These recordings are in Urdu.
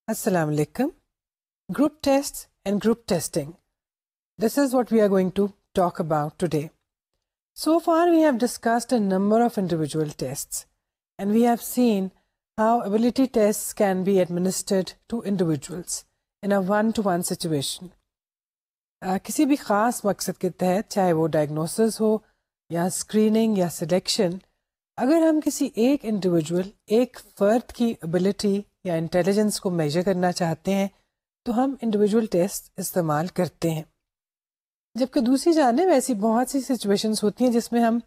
Assalamu alaikum. Group tests and group testing. This is what we are going to talk about today. So far we have discussed a number of individual tests and we have seen how ability tests can be administered to individuals in a one-to-one situation. کسی بھی خاص مقصد کے تحت چاہے وہ ڈائگنوسس ہو یا اسکریننگ یا سلیکشن، اگر ہم کسی ایک انڈیویجول ایک فرد کی ابیلٹی یا انٹیلیجنس کو میجر کرنا چاہتے ہیں تو ہم انڈیویجول ٹیسٹ استعمال کرتے ہیں، جبکہ دوسری جانب ایسی بہت سی سچویشنز ہوتی ہیں جس میں ہم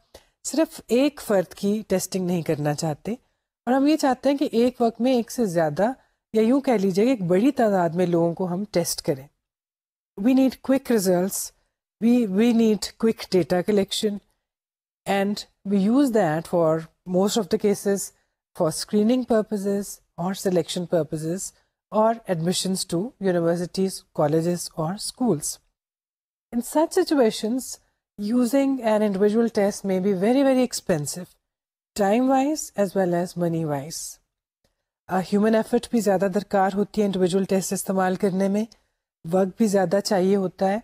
صرف ایک فرد کی ٹیسٹنگ نہیں کرنا چاہتے اور ہم یہ چاہتے ہیں کہ ایک وقت میں ایک سے زیادہ یا یوں کہہ لیجیے کہ ایک بڑی تعداد میں لوگوں کو ہم ٹیسٹ کریں. We need quick results, we need quick data collection, and we use that for most of the cases for screening purposes or selection purposes or admissions to universities, colleges or schools. In such situations, using an individual test may be very, very expensive, time-wise as well as money-wise. Human effort بھی زیادہ درکار ہوتی ہے انڈیویجول ٹیسٹ استعمال کرنے میں، وقت بھی زیادہ چاہیے ہوتا ہے.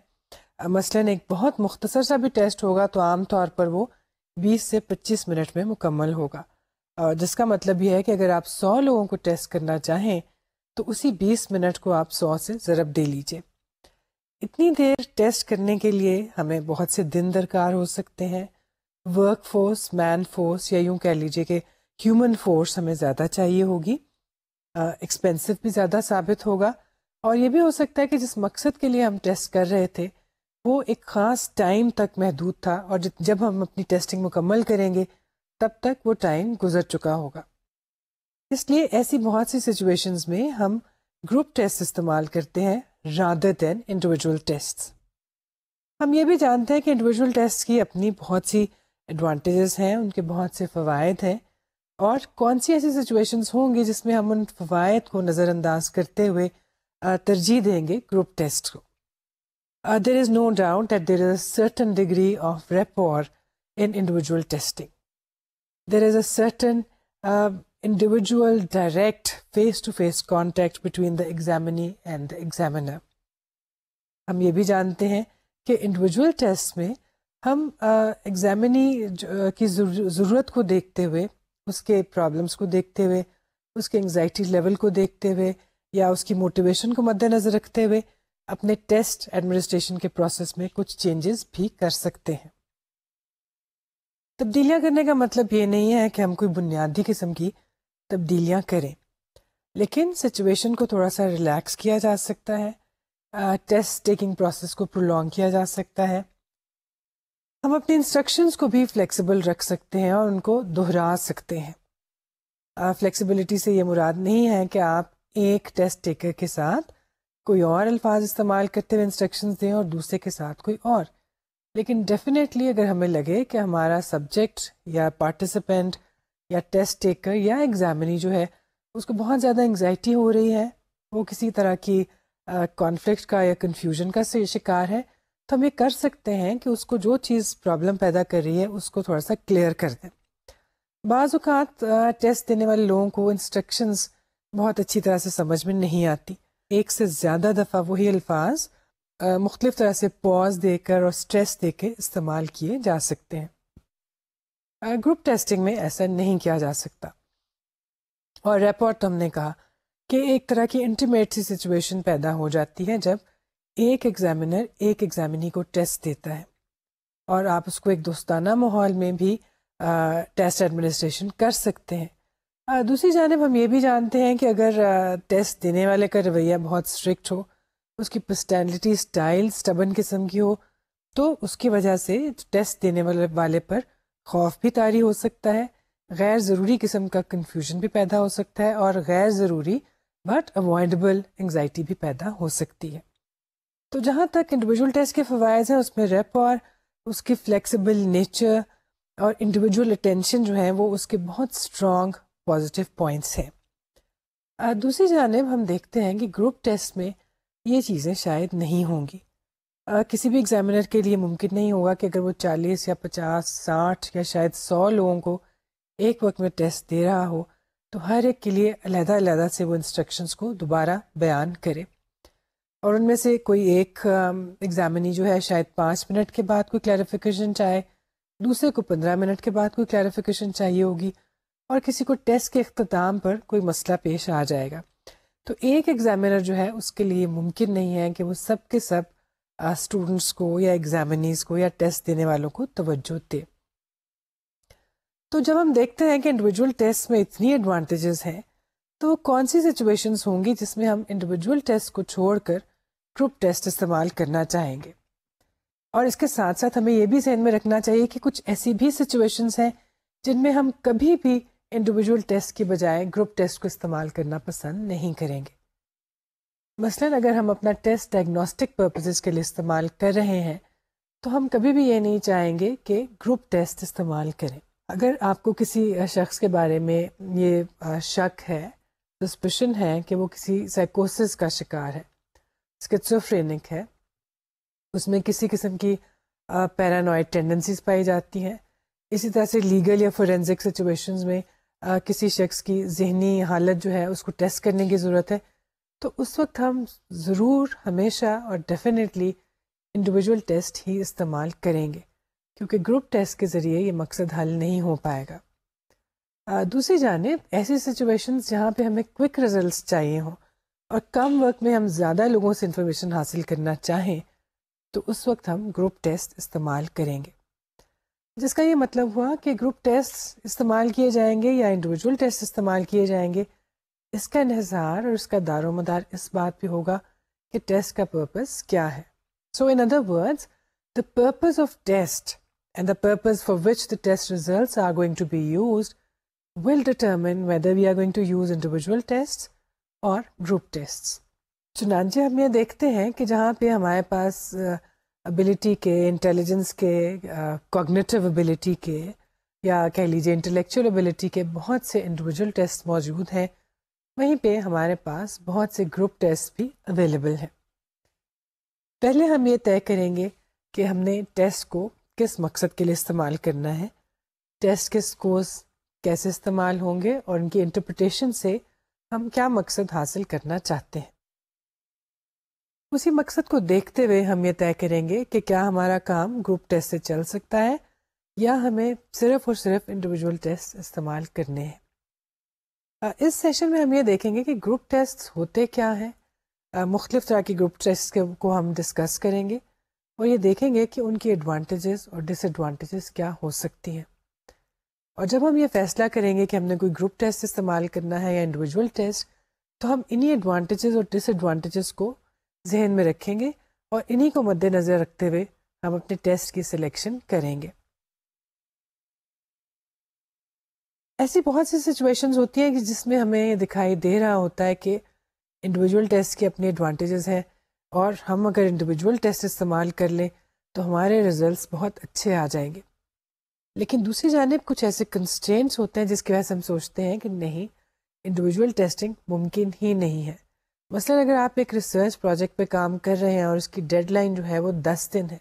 مثلاً ایک بہت مختصر سا بھی ٹیسٹ ہوگا تو عام طور پر وہ 20 سے 25 منٹ میں مکمل ہوگا، جس کا مطلب یہ ہے کہ اگر آپ 100 لوگوں کو ٹیسٹ کرنا چاہیں تو اسی 20 منٹ کو آپ 100 سے ضرب دے لیجئے. اتنی دیر ٹیسٹ کرنے کے لیے ہمیں بہت سے دن درکار ہو سکتے ہیں، ورک فورس، مین فورس یا یوں کہہ لیجئے کہ ہیومن فورس ہمیں زیادہ چاہیے ہوگی، ایکسپینسو بھی زیادہ ثابت ہوگا، اور یہ بھی ہو سکتا ہے کہ جس مقصد کے لیے ہم ٹیسٹ کر رہے تھے وہ ایک خاص ٹائم تک محدود تھا اور جب ہم اپنی ٹیسٹنگ مکمل کریں گے تب تک وہ ٹائم گزر چکا ہوگا. اس لیے ایسی بہت سی سچویشنز میں ہم گروپ ٹیسٹ استعمال کرتے ہیں rather than individual tests. ہم یہ بھی جانتے ہیں کہ انڈیویجول ٹیسٹ کی اپنی بہت سی ایڈوانٹیجز ہیں، ان کے بہت سے فوائد ہیں، اور کون سی ایسی سچویشنز ہوں گی جس میں ہم ان فوائد کو نظر انداز کرتے ہوئے ترجیح دیں گے گروپ ٹیسٹ کو. There is no doubt that there is a certain degree of rapport in individual testing. There is a certain individual direct face-to-face contact between the examinee and the examiner. ہم یہ بھی جانتے ہیں کہ انڈیویجول ٹیسٹ میں ہم ایگزامنی کی ضرورت کو دیکھتے ہوئے، اس کے پرابلمس کو دیکھتے ہوئے، اس کے انگزائٹی لیول کو دیکھتے ہوئے یا اس کی موٹیویشن کو مد نظر رکھتے ہوئے اپنے ٹیسٹ ایڈمنسٹریشن کے پروسیس میں کچھ چینجز بھی کر سکتے ہیں. تبدیلیاں کرنے کا مطلب یہ نہیں ہے کہ ہم کوئی بنیادی قسم کی تبدیلیاں کریں، لیکن سچویشن کو تھوڑا سا ریلیکس کیا جا سکتا ہے، ٹیسٹ ٹیکنگ پروسیس کو پرولونگ کیا جا سکتا ہے. ہم اپنی انسٹرکشنز کو بھی فلیکسیبل رکھ سکتے ہیں اور ان کو دہرا سکتے ہیں. فلیکسیبلٹی سے یہ مراد نہیں ہے کہ آپ ایک ٹیسٹ ٹیکر کے ساتھ کوئی اور الفاظ استعمال کرتے ہوئے انسٹرکشنز دیں اور دوسرے کے ساتھ کوئی اور، لیکن ڈیفینیٹلی اگر ہمیں لگے کہ ہمارا سبجیکٹ یا پارٹیسپینٹ یا ٹیسٹ ٹیکر یا ایگزامنی جو ہے اس کو بہت زیادہ انگزائٹی ہو رہی ہے، وہ کسی طرح کی کانفلکٹ کا یا کنفیوژن کا شکار ہے، تو ہم یہ کر سکتے ہیں کہ اس کو جو چیز پرابلم پیدا کر رہی ہے اس کو تھوڑا سا کلیئر کر دیں. بعض اوقات ٹیسٹ دینے والے لوگوں کو انسٹرکشنز بہت اچھی طرح سے سمجھ میں نہیں آتی، ایک سے زیادہ دفعہ وہی الفاظ مختلف طرح سے پاز دے کر اور سٹریس دے کے استعمال کیے جا سکتے ہیں. گروپ ٹیسٹنگ میں ایسا نہیں کیا جا سکتا. اور رپورٹ ہم نے کہا کہ ایک طرح کی انٹیمیٹ سی سچویشن پیدا ہو جاتی ہے جب ایک ایگزامینر ایک ایگزامنی کو ٹیسٹ دیتا ہے اور آپ اس کو ایک دوستانہ ماحول میں بھی ٹیسٹ ایڈمنسٹریشن کر سکتے ہیں. دوسری جانب ہم یہ بھی جانتے ہیں کہ اگر ٹیسٹ دینے والے کا رویہ بہت اسٹرکٹ ہو، اس کی پرسنالٹی اسٹائل سٹبن قسم کی ہو، تو اس کی وجہ سے ٹیسٹ دینے والے پر خوف بھی طاری ہو سکتا ہے، غیر ضروری قسم کا کنفیوژن بھی پیدا ہو سکتا ہے اور غیر ضروری بٹ اوائڈیبل انگزائٹی بھی پیدا ہو سکتی ہے. تو جہاں تک انڈیویجول ٹیسٹ کے فوائد ہیں، اس میں ریپور، اس کی فلیکسیبل نیچر اور انڈیویجول اٹینشن جو ہیں وہ اس کے بہت اسٹرانگ پازیٹیو پوائنٹس ہیں. دوسری جانب ہم دیکھتے ہیں کہ گروپ ٹیسٹ میں یہ چیزیں شاید نہیں ہوں گی. کسی بھی ایگزامینر کے لیے ممکن نہیں ہوگا کہ اگر وہ 40 یا 50، 60 یا شاید 100 لوگوں کو ایک وقت میں ٹیسٹ دے رہا ہو تو ہر ایک کے لیے علیحدہ علیحدہ سے وہ انسٹرکشنس کو دوبارہ بیان کرے، اور ان میں سے کوئی ایک ایگزامنی جو ہے شاید 5 منٹ کے بعد کوئی کلیریفیکیشن چاہے، دوسرے کو 15 منٹ کے بعد کوئی کلیریفیکیشن چاہیے ہوگی، اور کسی کو ٹیسٹ کے اختتام پر کوئی مسئلہ پیش آ جائے گا. تو ایک ایگزامینر جو ہے اس کے لیے ممکن نہیں ہے کہ وہ سب کے سب اسٹوڈنٹس کو یا ایگزامنیز کو یا ٹیسٹ دینے والوں کو توجہ دے. تو جب ہم دیکھتے ہیں کہ انڈیویجول ٹیسٹ میں اتنی ایڈوانٹیجز ہیں، تو کون سی سچویشنز ہوں گی جس میں ہم انڈیویجول ٹیسٹ کو چھوڑ کر گروپ ٹیسٹ استعمال کرنا چاہیں گے. اور اس کے ساتھ ساتھ ہمیں یہ بھی ذہن میں رکھنا چاہیے کہ کچھ ایسی بھی سچویشنز ہیں جن میں ہم کبھی بھی انڈیویجول ٹیسٹ کی بجائے گروپ ٹیسٹ کو استعمال کرنا پسند نہیں کریں گے. مثلاً اگر ہم اپنا ٹیسٹ ڈائگنوسٹک پرپزز کے لیے استعمال کر رہے ہیں تو ہم کبھی بھی یہ نہیں چاہیں گے کہ گروپ ٹیسٹ استعمال کریں. اگر آپ کو کسی شخص کے بارے میں یہ شک ہے، سسپشن ہے کہ وہ کسی سائیکوسس کا شکار ہے، اسکیزوفرینک ہے، اس میں کسی قسم کی پیرانوائڈ ٹینڈنسیز پائی جاتی ہیں، اسی طرح سے لیگل یا فورینزک سچویشنز میں کسی شخص کی ذہنی حالت جو ہے اس کو ٹیسٹ کرنے کی ضرورت ہے، تو اس وقت ہم ضرور ہمیشہ اور ڈیفینیٹلی انڈیویجول ٹیسٹ ہی استعمال کریں گے، کیونکہ گروپ ٹیسٹ کے ذریعے یہ مقصد حل نہیں ہو پائے گا. دوسری جانب ایسی سچویشنز جہاں پہ ہمیں کوئک ریزلٹس چاہیے ہوں اور کم وقت میں ہم زیادہ لوگوں سے انفارمیشن حاصل کرنا چاہیں، تو اس وقت ہم گروپ ٹیسٹ استعمال کریں گے. جس کا یہ مطلب ہوا کہ گروپ ٹیسٹ استعمال کیے جائیں گے یا انڈیویجول ٹیسٹ استعمال کیے جائیں گے، اس کا انحصار اور اس کا دار و مدار اس بات پہ ہوگا کہ ٹیسٹ کا پرپز کیا ہے. So in other words, the purpose of test and the purpose for which the test results are going to be used will determine whether we are going to use individual tests or group tests. چنانچہ ہم یہ دیکھتے ہیں کہ جہاں پہ ہمارے پاس ابیلٹی کے، انٹیلیجنس کے، کوگنیٹو ابیلٹی کے، یا کہہ لیجیے انٹلیکچوئل ابیلٹی کے بہت سے انڈیویجول ٹیسٹ موجود ہیں، وہیں پہ ہمارے پاس بہت سے گروپ ٹیسٹ بھی اویلیبل ہیں. پہلے ہم یہ طے کریں گے کہ ہم نے ٹیسٹ کو کس مقصد کے لیے استعمال کرنا ہے، ٹیسٹ کے اسکورس کیسے استعمال ہوں گے، اور ان کی انٹرپریٹیشن سے ہم کیا مقصد حاصل کرنا چاہتے ہیں. اسی مقصد کو دیکھتے ہوئے ہم یہ طے کریں گے کہ کیا ہمارا کام گروپ ٹیسٹ سے چل سکتا ہے یا ہمیں صرف اور صرف انڈیویجول ٹیسٹ استعمال کرنے ہیں. اس سیشن میں ہم یہ دیکھیں گے کہ گروپ ٹیسٹ ہوتے کیا ہیں، مختلف طرح کی گروپ ٹیسٹ کو ہم ڈسکس کریں گے اور یہ دیکھیں گے کہ ان کی ایڈوانٹیجز اور ڈس ایڈوانٹیجز کیا ہو سکتی ہیں. اور جب ہم یہ فیصلہ کریں گے کہ ہم نے کوئی گروپ ٹیسٹ استعمال کرنا ہے یا انڈیویجول ٹیسٹ، تو ہم انہی ایڈوانٹیجز اور ڈس ایڈوانٹیجز کو ذہن میں رکھیں گے اور انہی کو مد نظر رکھتے ہوئے ہم اپنے ٹیسٹ کی سلیکشن کریں گے. ایسی بہت سی سچویشنز ہوتی ہیں کہ جس میں ہمیں یہ دکھائی دے رہا ہوتا ہے کہ انڈیویجول ٹیسٹ کے اپنے ایڈوانٹیجز ہیں، اور ہم اگر انڈیویجول ٹیسٹ استعمال کر لیں تو ہمارے ریزلٹس بہت اچھے آ جائیں گے. لیکن دوسری جانب کچھ ایسے کنسٹرینٹس ہوتے ہیں جس کی وجہ سے ہم سوچتے ہیں کہ نہیں، انڈیویجول ٹیسٹنگ ممکن ہی نہیں ہے. مثلاً اگر آپ ایک ریسرچ پروجیکٹ پہ کام کر رہے ہیں اور اس کی ڈیڈ لائن جو ہے وہ 10 دن ہے،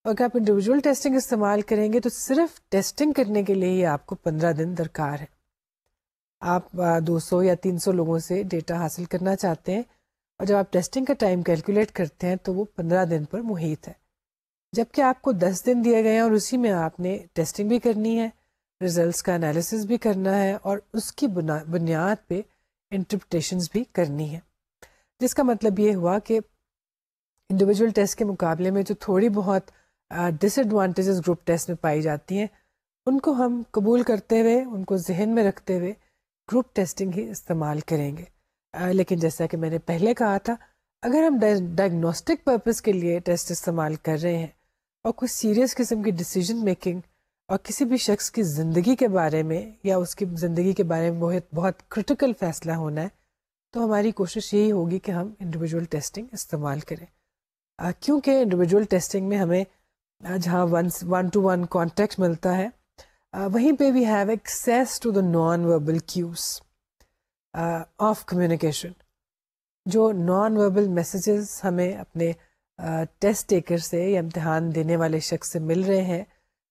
اور اگر آپ انڈیویجول ٹیسٹنگ استعمال کریں گے تو صرف ٹیسٹنگ کرنے کے لیے ہی آپ کو 15 دن درکار ہے. آپ 200 یا 300 لوگوں سے ڈیٹا حاصل کرنا چاہتے ہیں، اور جب آپ ٹیسٹنگ کا ٹائم کیلکولیٹ کرتے ہیں تو وہ 15 دن پر محیط ہے، جبکہ آپ کو 10 دن دیے گئے ہیں اور اسی میں آپ نے ٹیسٹنگ بھی کرنی ہے، ریزلٹس کا انالیسس بھی کرنا ہے، اور اس کی بنیاد پہ انٹرپریٹیشنز بھی کرنی ہے. جس کا مطلب یہ ہوا کہ انڈیویجول ٹیسٹ کے مقابلے میں جو تھوڑی بہت ڈس ایڈوانٹیجز گروپ ٹیسٹ میں پائی جاتی ہیں، ان کو ہم قبول کرتے ہوئے، ان کو ذہن میں رکھتے ہوئے گروپ ٹیسٹنگ ہی استعمال کریں گے. لیکن جیسا کہ میں نے پہلے کہا تھا، اگر ہم ڈائگنوسٹک پرپز کے لیے ٹیسٹ استعمال کر رہے ہیں اور کوئی سیریس قسم کی ڈیسیجن میکنگ اور کسی بھی شخص کی زندگی کے بارے میں یا اس کی زندگی کے بارے میں بہت کرٹیکل فیصلہ ہونا ہے، تو ہماری کوشش یہی ہوگی کہ ہم انڈیویجول ٹیسٹنگ استعمال کریں. کیونکہ انڈیویجول ٹیسٹنگ میں ہمیں جہاں 1-to-1 کانٹیکٹ ملتا ہے، وہیں پہ we have access to the non verbal cues of communication. جو نان وربل میسیجز ہمیں اپنے ٹیسٹ ٹیکر سے یا امتحان دینے والے شخص سے مل رہے ہیں،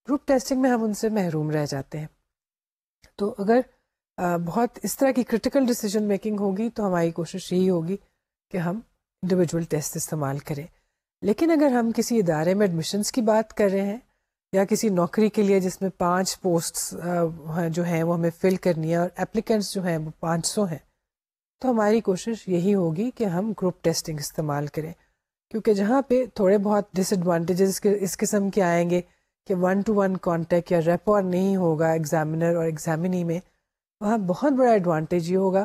گروپ ٹیسٹنگ میں ہم ان سے محروم رہ جاتے ہیں. تو اگر بہت اس طرح کی کرٹیکل ڈیسیجن میکنگ ہوگی تو ہماری کوشش یہی ہوگی کہ ہم انڈیویجول ٹیسٹ استعمال کریں. لیکن اگر ہم کسی ادارے میں ایڈمیشنس کی بات کر رہے ہیں یا کسی نوکری کے لیے جس میں 5 پوسٹس جو ہیں وہ ہمیں فل کرنی ہے اور اپلیکنٹس جو ہیں وہ 500 ہیں، تو ہماری کوشش یہی ہوگی کہ ہم گروپ ٹیسٹنگ استعمال کریں. کیونکہ جہاں پہ تھوڑے بہت ڈس ایڈوانٹیجز اس قسم کے آئیں گے کہ 1 to 1 کانٹیکٹ یا ریپور نہیں ہوگا ایگزامینر اور ایگزامینی میں، وہاں بہت بڑا ایڈوانٹیج یہ ہوگا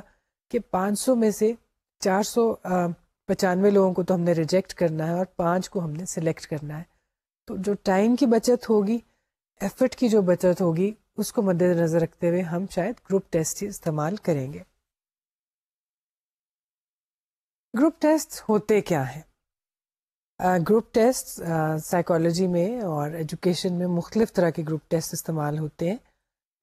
کہ 500 میں سے 495 لوگوں کو تو ہم نے ریجیکٹ کرنا ہے اور 5 کو ہم نے سلیکٹ کرنا ہے. تو جو ٹائم کی بچت ہوگی، ایفرٹ کی جو بچت ہوگی، اس کو مد نظر رکھتے ہوئے ہم شاید گروپ ٹیسٹ ہی استعمال کریں گے. گروپ ٹیسٹ ہوتے کیا ہیں؟ گروپ ٹیسٹ سائیکالوجی میں اور ایجوکیشن میں مختلف طرح کے گروپ ٹیسٹ استعمال ہوتے ہیں.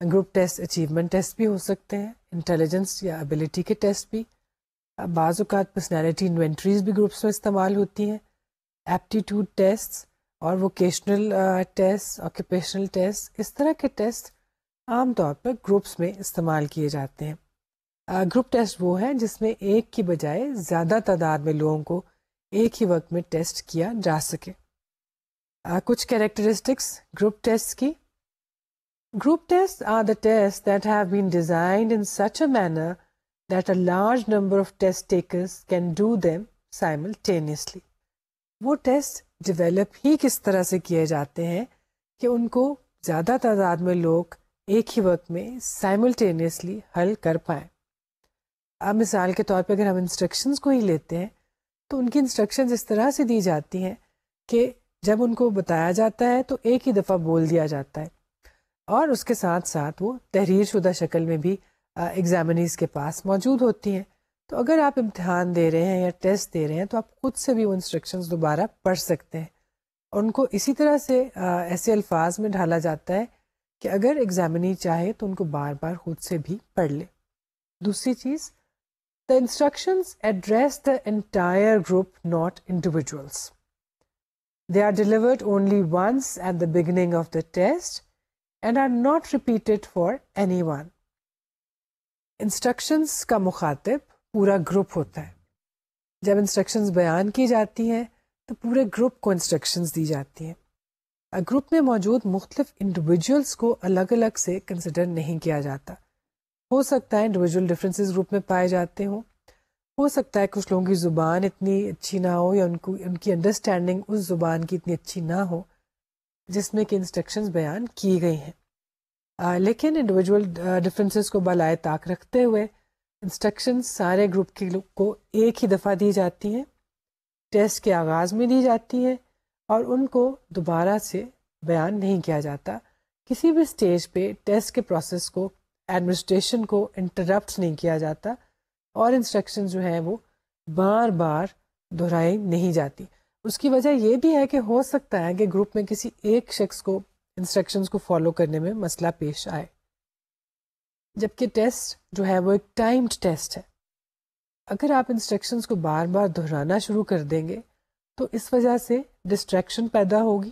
گروپ ٹیسٹ اچیومنٹ ٹیسٹ بھی ہو سکتے ہیں، انٹیلیجنس یا ابیلٹی کے ٹیسٹ بھی. بعض اوقات پرسنالٹی انوینٹریز بھی گروپس میں استعمال ہوتی ہیں. ایپٹیٹیوڈ ٹیسٹ اور ووکیشنل ٹیسٹ، آکوپیشنل ٹیسٹ، اس طرح کے ٹیسٹ عام طور پر گروپس میں استعمال کیے جاتے ہیں. گروپ ٹیسٹ وہ ہے جس میں ایک کی بجائے زیادہ تعداد میں لوگوں کو ایک ہی وقت میں ٹیسٹ کیا جا سکے. کچھ کیریکٹرسٹکس گروپ ٹیسٹ کی. Group test are the test that have been designed in such a manner that a large number of test takers can do them simultaneously. وہ ٹیسٹ ڈیولپ ہی کس طرح سے کیے جاتے ہیں کہ ان کو زیادہ تعداد میں لوگ ایک ہی وقت میں سائملٹینیسلی حل کر پائیں. اب مثال کے طور پہ اگر ہم انسٹرکشنز کو ہی لیتے ہیں تو ان کی انسٹرکشنز اس طرح سے دی جاتی ہیں کہ جب ان کو بتایا جاتا ہے تو ایک ہی دفعہ بول دیا جاتا ہے، اور اس کے ساتھ ساتھ وہ تحریر شدہ شکل میں بھی ایگزامنیز کے پاس موجود ہوتی ہیں. تو اگر آپ امتحان دے رہے ہیں یا ٹیسٹ دے رہے ہیں تو آپ خود سے بھی وہ انسٹرکشنز دوبارہ پڑھ سکتے ہیں. ان کو اسی طرح سے ایسے الفاظ میں ڈھالا جاتا ہے کہ اگر ایگزامنی چاہے تو ان کو بار بار خود سے بھی پڑھ لے. دوسری چیز، the instructions address the entire group, not individuals. They are delivered only once at the beginning of the test and are not repeated for anyone. Instructions کا مخاطب پورا گروپ ہوتا ہے. جب انسٹرکشنز بیان کی جاتی ہیں تو پورے گروپ کو انسٹرکشنز دی جاتی ہیں. گروپ میں موجود مختلف انڈیویجولس کو الگ الگ سے کنسیڈر نہیں کیا جاتا. ہو سکتا ہے انڈیویجول ڈفرینسز گروپ میں پائے جاتے ہوں، ہو سکتا ہے کچھ لوگوں کی زبان اتنی اچھی نہ ہو یا ان کی انڈرسٹینڈنگ اس زبان کی اتنی اچھی نہ ہو جس میں کہ انسٹرکشنز بیان کی گئی ہیں. لیکن انڈیویجول ڈفرینسز کو بالائے طاق رکھتے ہوئے انسٹرکشنز سارے گروپ کے کو ایک ہی دفعہ دی جاتی ہیں، ٹیسٹ کے آغاز میں دی جاتی ہیں، اور ان کو دوبارہ سے بیان نہیں کیا جاتا. کسی بھی سٹیج پہ ٹیسٹ کے پروسیس کو، ایڈمنسٹریشن کو انٹرپٹ نہیں کیا جاتا، اور انسٹرکشن جو ہیں وہ بار بار دہرائی نہیں جاتی. اس کی وجہ یہ بھی ہے کہ ہو سکتا ہے کہ گروپ میں کسی ایک شخص کو انسٹرکشنز کو فالو کرنے میں مسئلہ پیش آئے، جبکہ ٹیسٹ جو ہے وہ ایک ٹائمڈ ٹیسٹ ہے. اگر آپ انسٹرکشنز کو بار بار دہرانا شروع کر دیں گے تو اس وجہ سے ڈسٹریکشن پیدا ہوگی.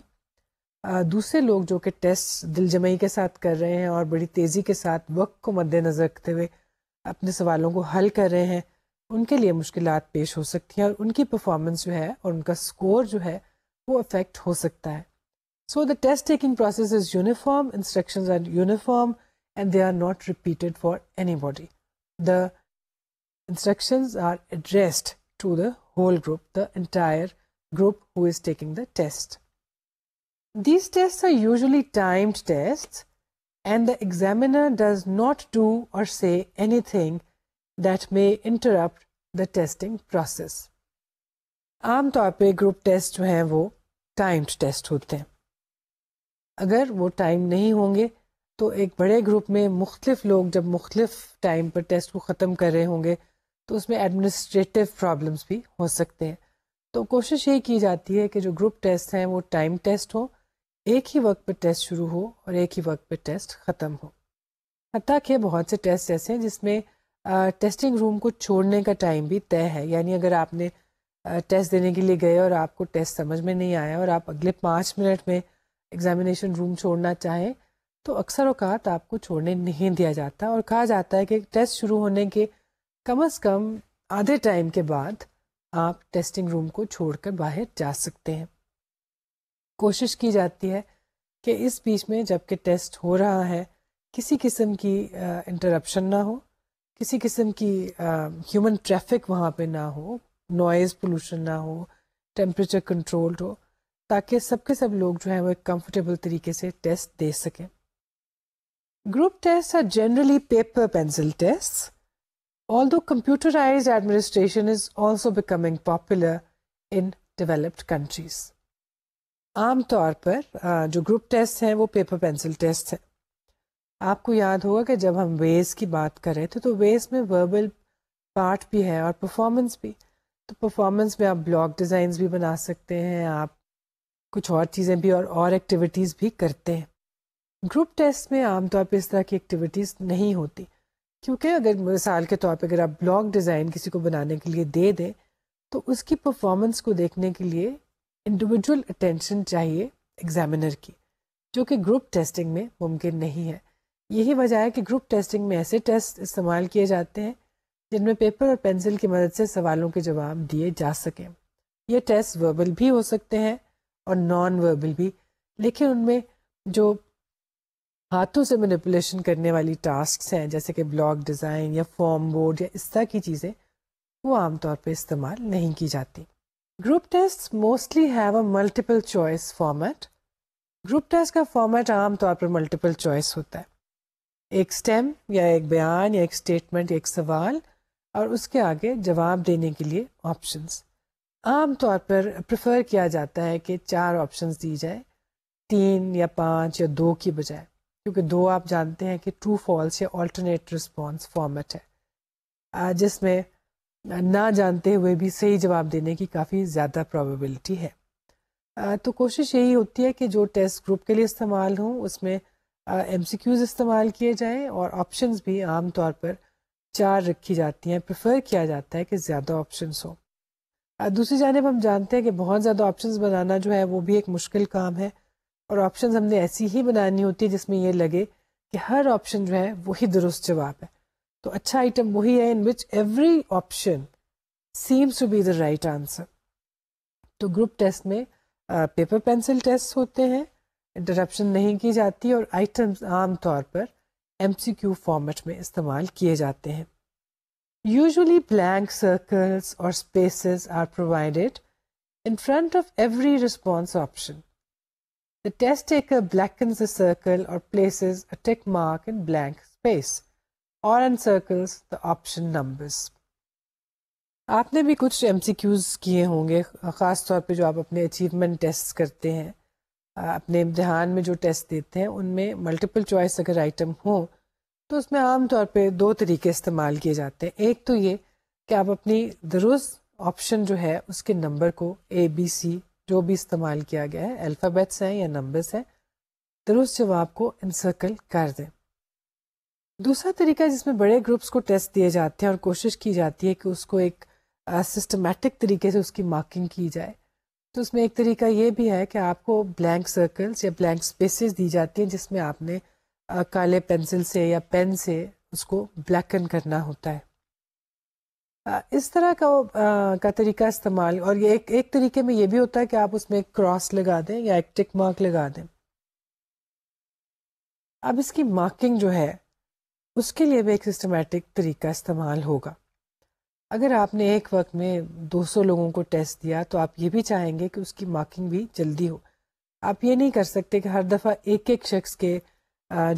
دوسرے لوگ جو کہ ٹیسٹ دل جمعی کے ساتھ کر رہے ہیں اور بڑی تیزی کے ساتھ وقت کو مد نظر رکھتے ہوئے اپنے سوالوں کو حل کر رہے ہیں، ان کے لیے مشکلات پیش ہو سکتی ہیں، اور ان کی پرفارمنس جو ہے اور ان کا اسکور جو ہے وہ افیکٹ ہو سکتا ہے. So the test taking process is uniform, instructions are uniform, and they are not repeated for anybody. The instructions are addressed to the whole group, the entire group who is taking the test. These tests are usually timed tests, and the examiner does not do or say anything that may interrupt the testing process. عام طور پہ گروپ ٹیسٹ جو ہیں وہ ٹائمڈ ٹیسٹ ہوتے ہیں. اگر وہ ٹائم نہیں ہوں گے تو ایک بڑے گروپ میں مختلف لوگ جب مختلف ٹائم پر ٹیسٹ کو ختم کر رہے ہوں گے تو اس میں ایڈمنسٹریٹو پرابلمس بھی ہو سکتے ہیں. تو کوشش یہ کی جاتی ہے کہ جو گروپ ٹیسٹ ہیں وہ ٹائم ٹیسٹ ہو، ایک ہی وقت پہ ٹیسٹ شروع ہو اور ایک ہی وقت پہ ٹیسٹ ختم ہو. حتیٰ کہ بہت سے ٹیسٹ ایسے ہیں جس میں ٹیسٹنگ روم کو چھوڑنے کا ٹائم بھی طے ہے. یعنی اگر آپ نے ٹیسٹ دینے کے لیے گئے اور آپ کو ٹیسٹ سمجھ میں نہیں آیا اور آپ اگلے 5 منٹ میں ایگزامینیشن روم چھوڑنا چاہیں تو اکثر اوقات آپ کو چھوڑنے نہیں دیا جاتا اور کہا جاتا ہے کہ ٹیسٹ شروع ہونے کے کم از کم آدھے ٹائم کے بعد آپ ٹیسٹنگ روم کو چھوڑ کر باہر جا سکتے ہیں. کوشش کی جاتی ہے کہ اس بیچ میں جب کہ ٹیسٹ ہو رہا ہے کسی قسم کی انٹرپشن نہ ہو, کسی قسم کی ہیومن ٹریفک وہاں پہ نہ ہو, نوائز پولوشن نہ ہو, ٹیمپریچر کنٹرولڈ ہو, تاکہ سب کے سب لوگ جو ہیں وہ ایک کمفرٹیبل طریقے سے ٹیسٹ دے سکیں. Group test are generally paper pencil test. Although computerized administration is also becoming popular in developed countries. عام طور پر جو گروپ ٹیسٹ ہیں وہ پیپر پینسل ٹیسٹ ہیں. آپ کو یاد ہوگا کہ جب ہم ویز کی بات کر رہے تھے تو ویز میں وربل پارٹ بھی ہے اور پرفارمنس بھی. تو پرفارمنس میں آپ بلاگ ڈیزائنز بھی بنا سکتے ہیں, آپ کچھ اور چیزیں بھی اور ایکٹیویٹیز بھی کرتے ہیں. گروپ ٹیسٹ میں عام طور پہ اس طرح کی ایکٹیویٹیز نہیں ہوتی, کیونکہ اگر مثال کے طور پہ اگر آپ بلاگ ڈیزائن کسی کو بنانے کے لیے دے دیں تو اس کی پرفارمنس کو دیکھنے کے لیے انڈیویجول اٹینشن چاہیے ایگزامینر کی, جو کہ گروپ ٹیسٹنگ میں ممکن نہیں ہے. یہی وجہ ہے کہ گروپ ٹیسٹنگ میں ایسے ٹیسٹ استعمال کیے جاتے ہیں جن میں پیپر اور پینسل کی مدد سے سوالوں کے جواب دیے جا سکیں. یہ ٹیسٹ وربل بھی ہو سکتے ہیں اور نان وربل بھی, لیکن ان میں جو ہاتھوں سے مینیپولیشن کرنے والی ٹاسکس ہیں جیسے کہ بلاگ ڈیزائن یا فارم بورڈ یا اس طرح کی چیزیں وہ عام طور پہ استعمال نہیں کی جاتی. Group test mostly have a multiple choice format. Group test کا فارمیٹ عام طور پر ملٹیپل چوائس ہوتا ہے. ایک سٹیم یا ایک بیان یا ایک اسٹیٹمنٹ یا ایک سوال اور اس کے آگے جواب دینے کے لیے آپشنس. عام طور پر پریفر کیا جاتا ہے کہ 4 آپشنس دی جائے, 3 یا 5 یا 2 کی بجائے, کیونکہ 2 آپ جانتے ہیں کہ ٹرو فالس یا آلٹرنیٹ رسپانس فارمیٹ ہے, جس میں نہ جانتے ہوئے بھی صحیح جواب دینے کی کافی زیادہ پرابیبلٹی ہے. تو کوشش یہی ہوتی ہے کہ جو ٹیسٹ گروپ کے لیے استعمال ہوں اس میں ایم سی کیوز استعمال کیے جائیں اور آپشنز بھی عام طور پر 4 رکھی جاتی ہیں. پریفر کیا جاتا ہے کہ زیادہ آپشنس ہوں. دوسری جانب ہم جانتے ہیں کہ بہت زیادہ آپشنز بنانا جو ہے وہ بھی ایک مشکل کام ہے, اور آپشنز ہم نے ایسی ہی بنانی ہوتی ہے جس میں یہ لگے کہ ہر آپشن جو ہے وہی درست جواب ہے. تو اچھا آئٹم وہی ہے in which every option seems to be the right answer. تو گروپ ٹیسٹ میں پیپر پینسل ٹیسٹ ہوتے ہیں, انٹرپشن نہیں کی جاتی اور آئٹمس عام طور پر ایم سی کیو فارمیٹ میں استعمال کیے جاتے ہیں. یوزلی بلینک سرکلز اور spaces are provided in front of every response option. The test taker blackens the circle or places a tick mark in blank space or encircles the option numbers. آپ نے بھی کچھ ایم سی کیوز کیے ہوں گے, خاص طور پہ جو آپ اپنے اچیومنٹ ٹیسٹ کرتے ہیں, اپنے امتحان میں جو ٹیسٹ دیتے ہیں ان میں ملٹیپل چوائس اگر آئٹم ہوں تو اس میں عام طور پہ 2 طریقے استعمال کیے جاتے ہیں. ایک تو یہ کہ آپ اپنی درست آپشن جو ہے اس کے نمبر کو اے بی سی جو بھی استعمال کیا گیا ہے, الفابیٹس ہیں یا نمبرس ہیں, درست جواب کو انسرکل کر دیں. دوسرا طریقہ جس میں بڑے گروپس کو ٹیسٹ دیے جاتے ہیں اور کوشش کی جاتی ہے کہ اس کو ایک سسٹمیٹک طریقے سے اس کی مارکنگ کی جائے, تو اس میں ایک طریقہ یہ بھی ہے کہ آپ کو بلینک سرکلس یا بلینک اسپیسیز دی جاتی ہیں جس میں آپ نے کالے پینسل سے یا پین سے اس کو بلیکن کرنا ہوتا ہے. اس طرح کا طریقہ استعمال, اور یہ ایک طریقے میں یہ بھی ہوتا ہے کہ آپ اس میں ایک کراس لگا دیں یا ایک ٹک مارک لگا دیں. اب اس کی مارکنگ جو ہے اس کے لیے بھی ایک سسٹمیٹک طریقہ استعمال ہوگا. اگر آپ نے ایک وقت میں 200 لوگوں کو ٹیسٹ دیا تو آپ یہ بھی چاہیں گے کہ اس کی مارکنگ بھی جلدی ہو. آپ یہ نہیں کر سکتے کہ ہر دفعہ ایک ایک شخص کے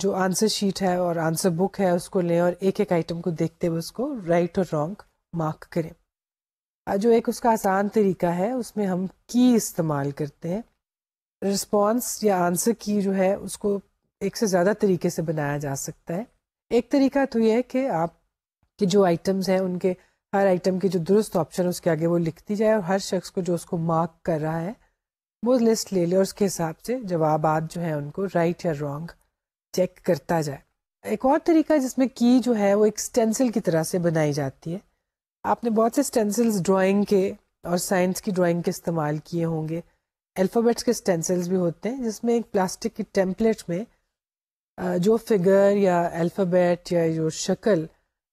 جو آنسر شیٹ ہے اور آنسر بک ہے اس کو لیں اور ایک ایک آئٹم کو دیکھتے ہوئے اس کو رائٹ اور رانگ مارک کریں. جو ایک اس کا آسان طریقہ ہے اس میں ہم کی استعمال کرتے ہیں. رسپانس یا آنسر کی جو ہے اس کو ایک سے زیادہ طریقے سے بنایا جا سکتا ہے. ایک طریقہ تو یہ ہے کہ آپ کے جو آئٹمز ہیں ان کے ہر آئٹم کی جو درست آپشن اس کے آگے وہ لکھ دی جائے اور ہر شخص کو جو اس کو مارک کر رہا ہے وہ لسٹ لے لے اور اس کے حساب سے جوابات جو ہیں ان کو رائٹ یا رانگ چیک کرتا جائے. ایک اور طریقہ جس میں کی جو ہے وہ ایک اسٹینسل کی طرح سے بنائی جاتی ہے. آپ نے بہت سے اسٹینسلز ڈرائنگ کے اور سائنس کی ڈرائنگ کے استعمال کیے ہوں گے. الفابیٹس کے اسٹینسلز بھی ہوتے ہیں جس میں ایک پلاسٹک کی ٹیمپلیٹ میں جو فگر یا الفابیٹ یا جو شکل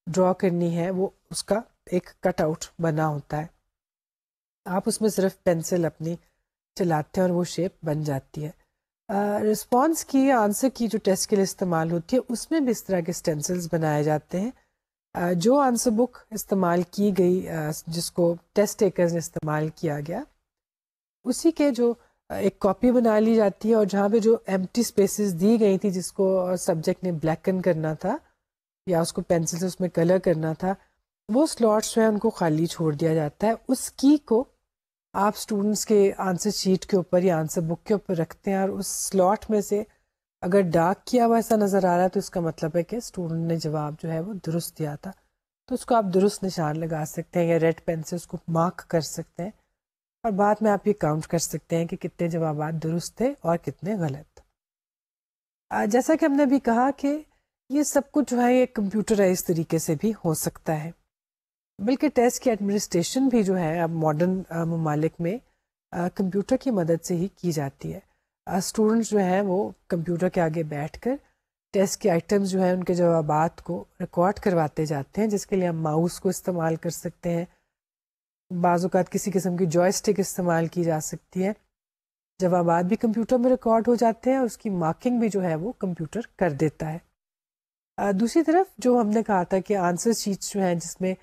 ڈرا کرنی ہے وہ اس کا ایک کٹ آؤٹ بنا ہوتا ہے. آپ اس میں صرف پینسل اپنی چلاتے ہیں اور وہ شیپ بن جاتی ہے. رسپانس کی یا آنسر کی جو ٹیسٹ کے لیے استعمال ہوتی ہے اس میں بھی اس طرح کے اسٹینسلز بنائے جاتے ہیں. جو آنسر بک استعمال کی گئی جس کو ٹیسٹ ٹیکرز نے استعمال کیا گیا اسی کے جو ایک کاپی بنا لی جاتی ہے اور جہاں پہ جو ایمٹی اسپیسیز دی گئی تھی جس کو سبجیکٹ نے بلیکن کرنا تھا یا اس کو پینسل سے اس میں کلر کرنا تھا وہ سلاٹس جو ہیں ان کو خالی چھوڑ دیا جاتا ہے. اس کی کو آپ اسٹوڈنٹس کے آنسر شیٹ کے اوپر یا آنسر بک کے اوپر رکھتے ہیں اور اس سلاٹ میں سے اگر ڈارک کیا ہوا ایسا نظر آ رہا ہے تو اس کا مطلب ہے کہ اسٹوڈنٹ نے جواب جو ہے وہ درست دیا تھا, تو اس کو آپ درست نشان لگا سکتے ہیں یا ریڈ پین سے اس کو مارک کر سکتے ہیں اور بعد میں آپ یہ کاؤنٹ کر سکتے ہیں کہ کتنے جوابات درست تھے اور کتنے غلط. جیسا کہ ہم نے بھی کہا کہ یہ سب کچھ جو ہے یہ کمپیوٹرائز طریقے سے بھی ہو سکتا ہے, بلکہ ٹیسٹ کی ایڈمنسٹریشن بھی جو ہے اب ماڈرن ممالک میں کمپیوٹر کی مدد سے ہی کی جاتی ہے. اسٹوڈنٹس جو ہیں وہ کمپیوٹر کے آگے بیٹھ کر ٹیسٹ کے آئٹمز جو ہیں ان کے جوابات کو ریکارڈ کرواتے جاتے ہیں, جس کے لیے ہم ماؤس کو استعمال کر سکتے ہیں. بعض اوقات کسی قسم کی جوائے اسٹک استعمال کی جا سکتی ہے. جوابات بھی کمپیوٹر میں ریکارڈ ہو جاتے ہیں اور اس کی مارکنگ بھی جو ہے وہ کمپیوٹر کر دیتا ہے. دوسری طرف جو ہم نے کہا تھا کہ آنسر شیٹس جو ہیں جس میں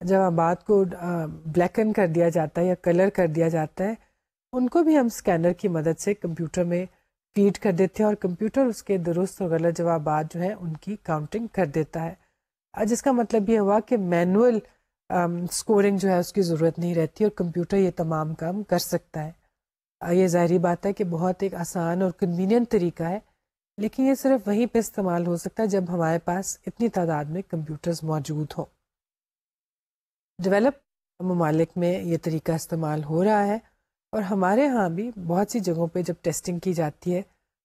جوابات کو بلیکن کر دیا جاتا ہے یا کلر کر دیا جاتا ہے ان کو بھی ہم اسکینر کی مدد سے کمپیوٹر میں فیڈ کر دیتے ہیں اور کمپیوٹر اس کے درست اور غلط جوابات جو ہیں ان کی کاؤنٹنگ کر دیتا ہے. جس کا مطلب یہ ہوا کہ مینول اسکورنگ جو ہے اس کی ضرورت نہیں رہتی اور کمپیوٹر یہ تمام کام کر سکتا ہے. یہ ظاہری بات ہے کہ بہت ایک آسان اور کنوینئنٹ طریقہ ہے, لیکن یہ صرف وہیں پہ استعمال ہو سکتا ہے جب ہمارے پاس اتنی تعداد میں کمپیوٹرز موجود ہوں. ڈیولپ ممالک میں یہ طریقہ استعمال ہو رہا ہے اور ہمارے ہاں بھی بہت سی جگہوں پہ جب ٹیسٹنگ کی جاتی ہے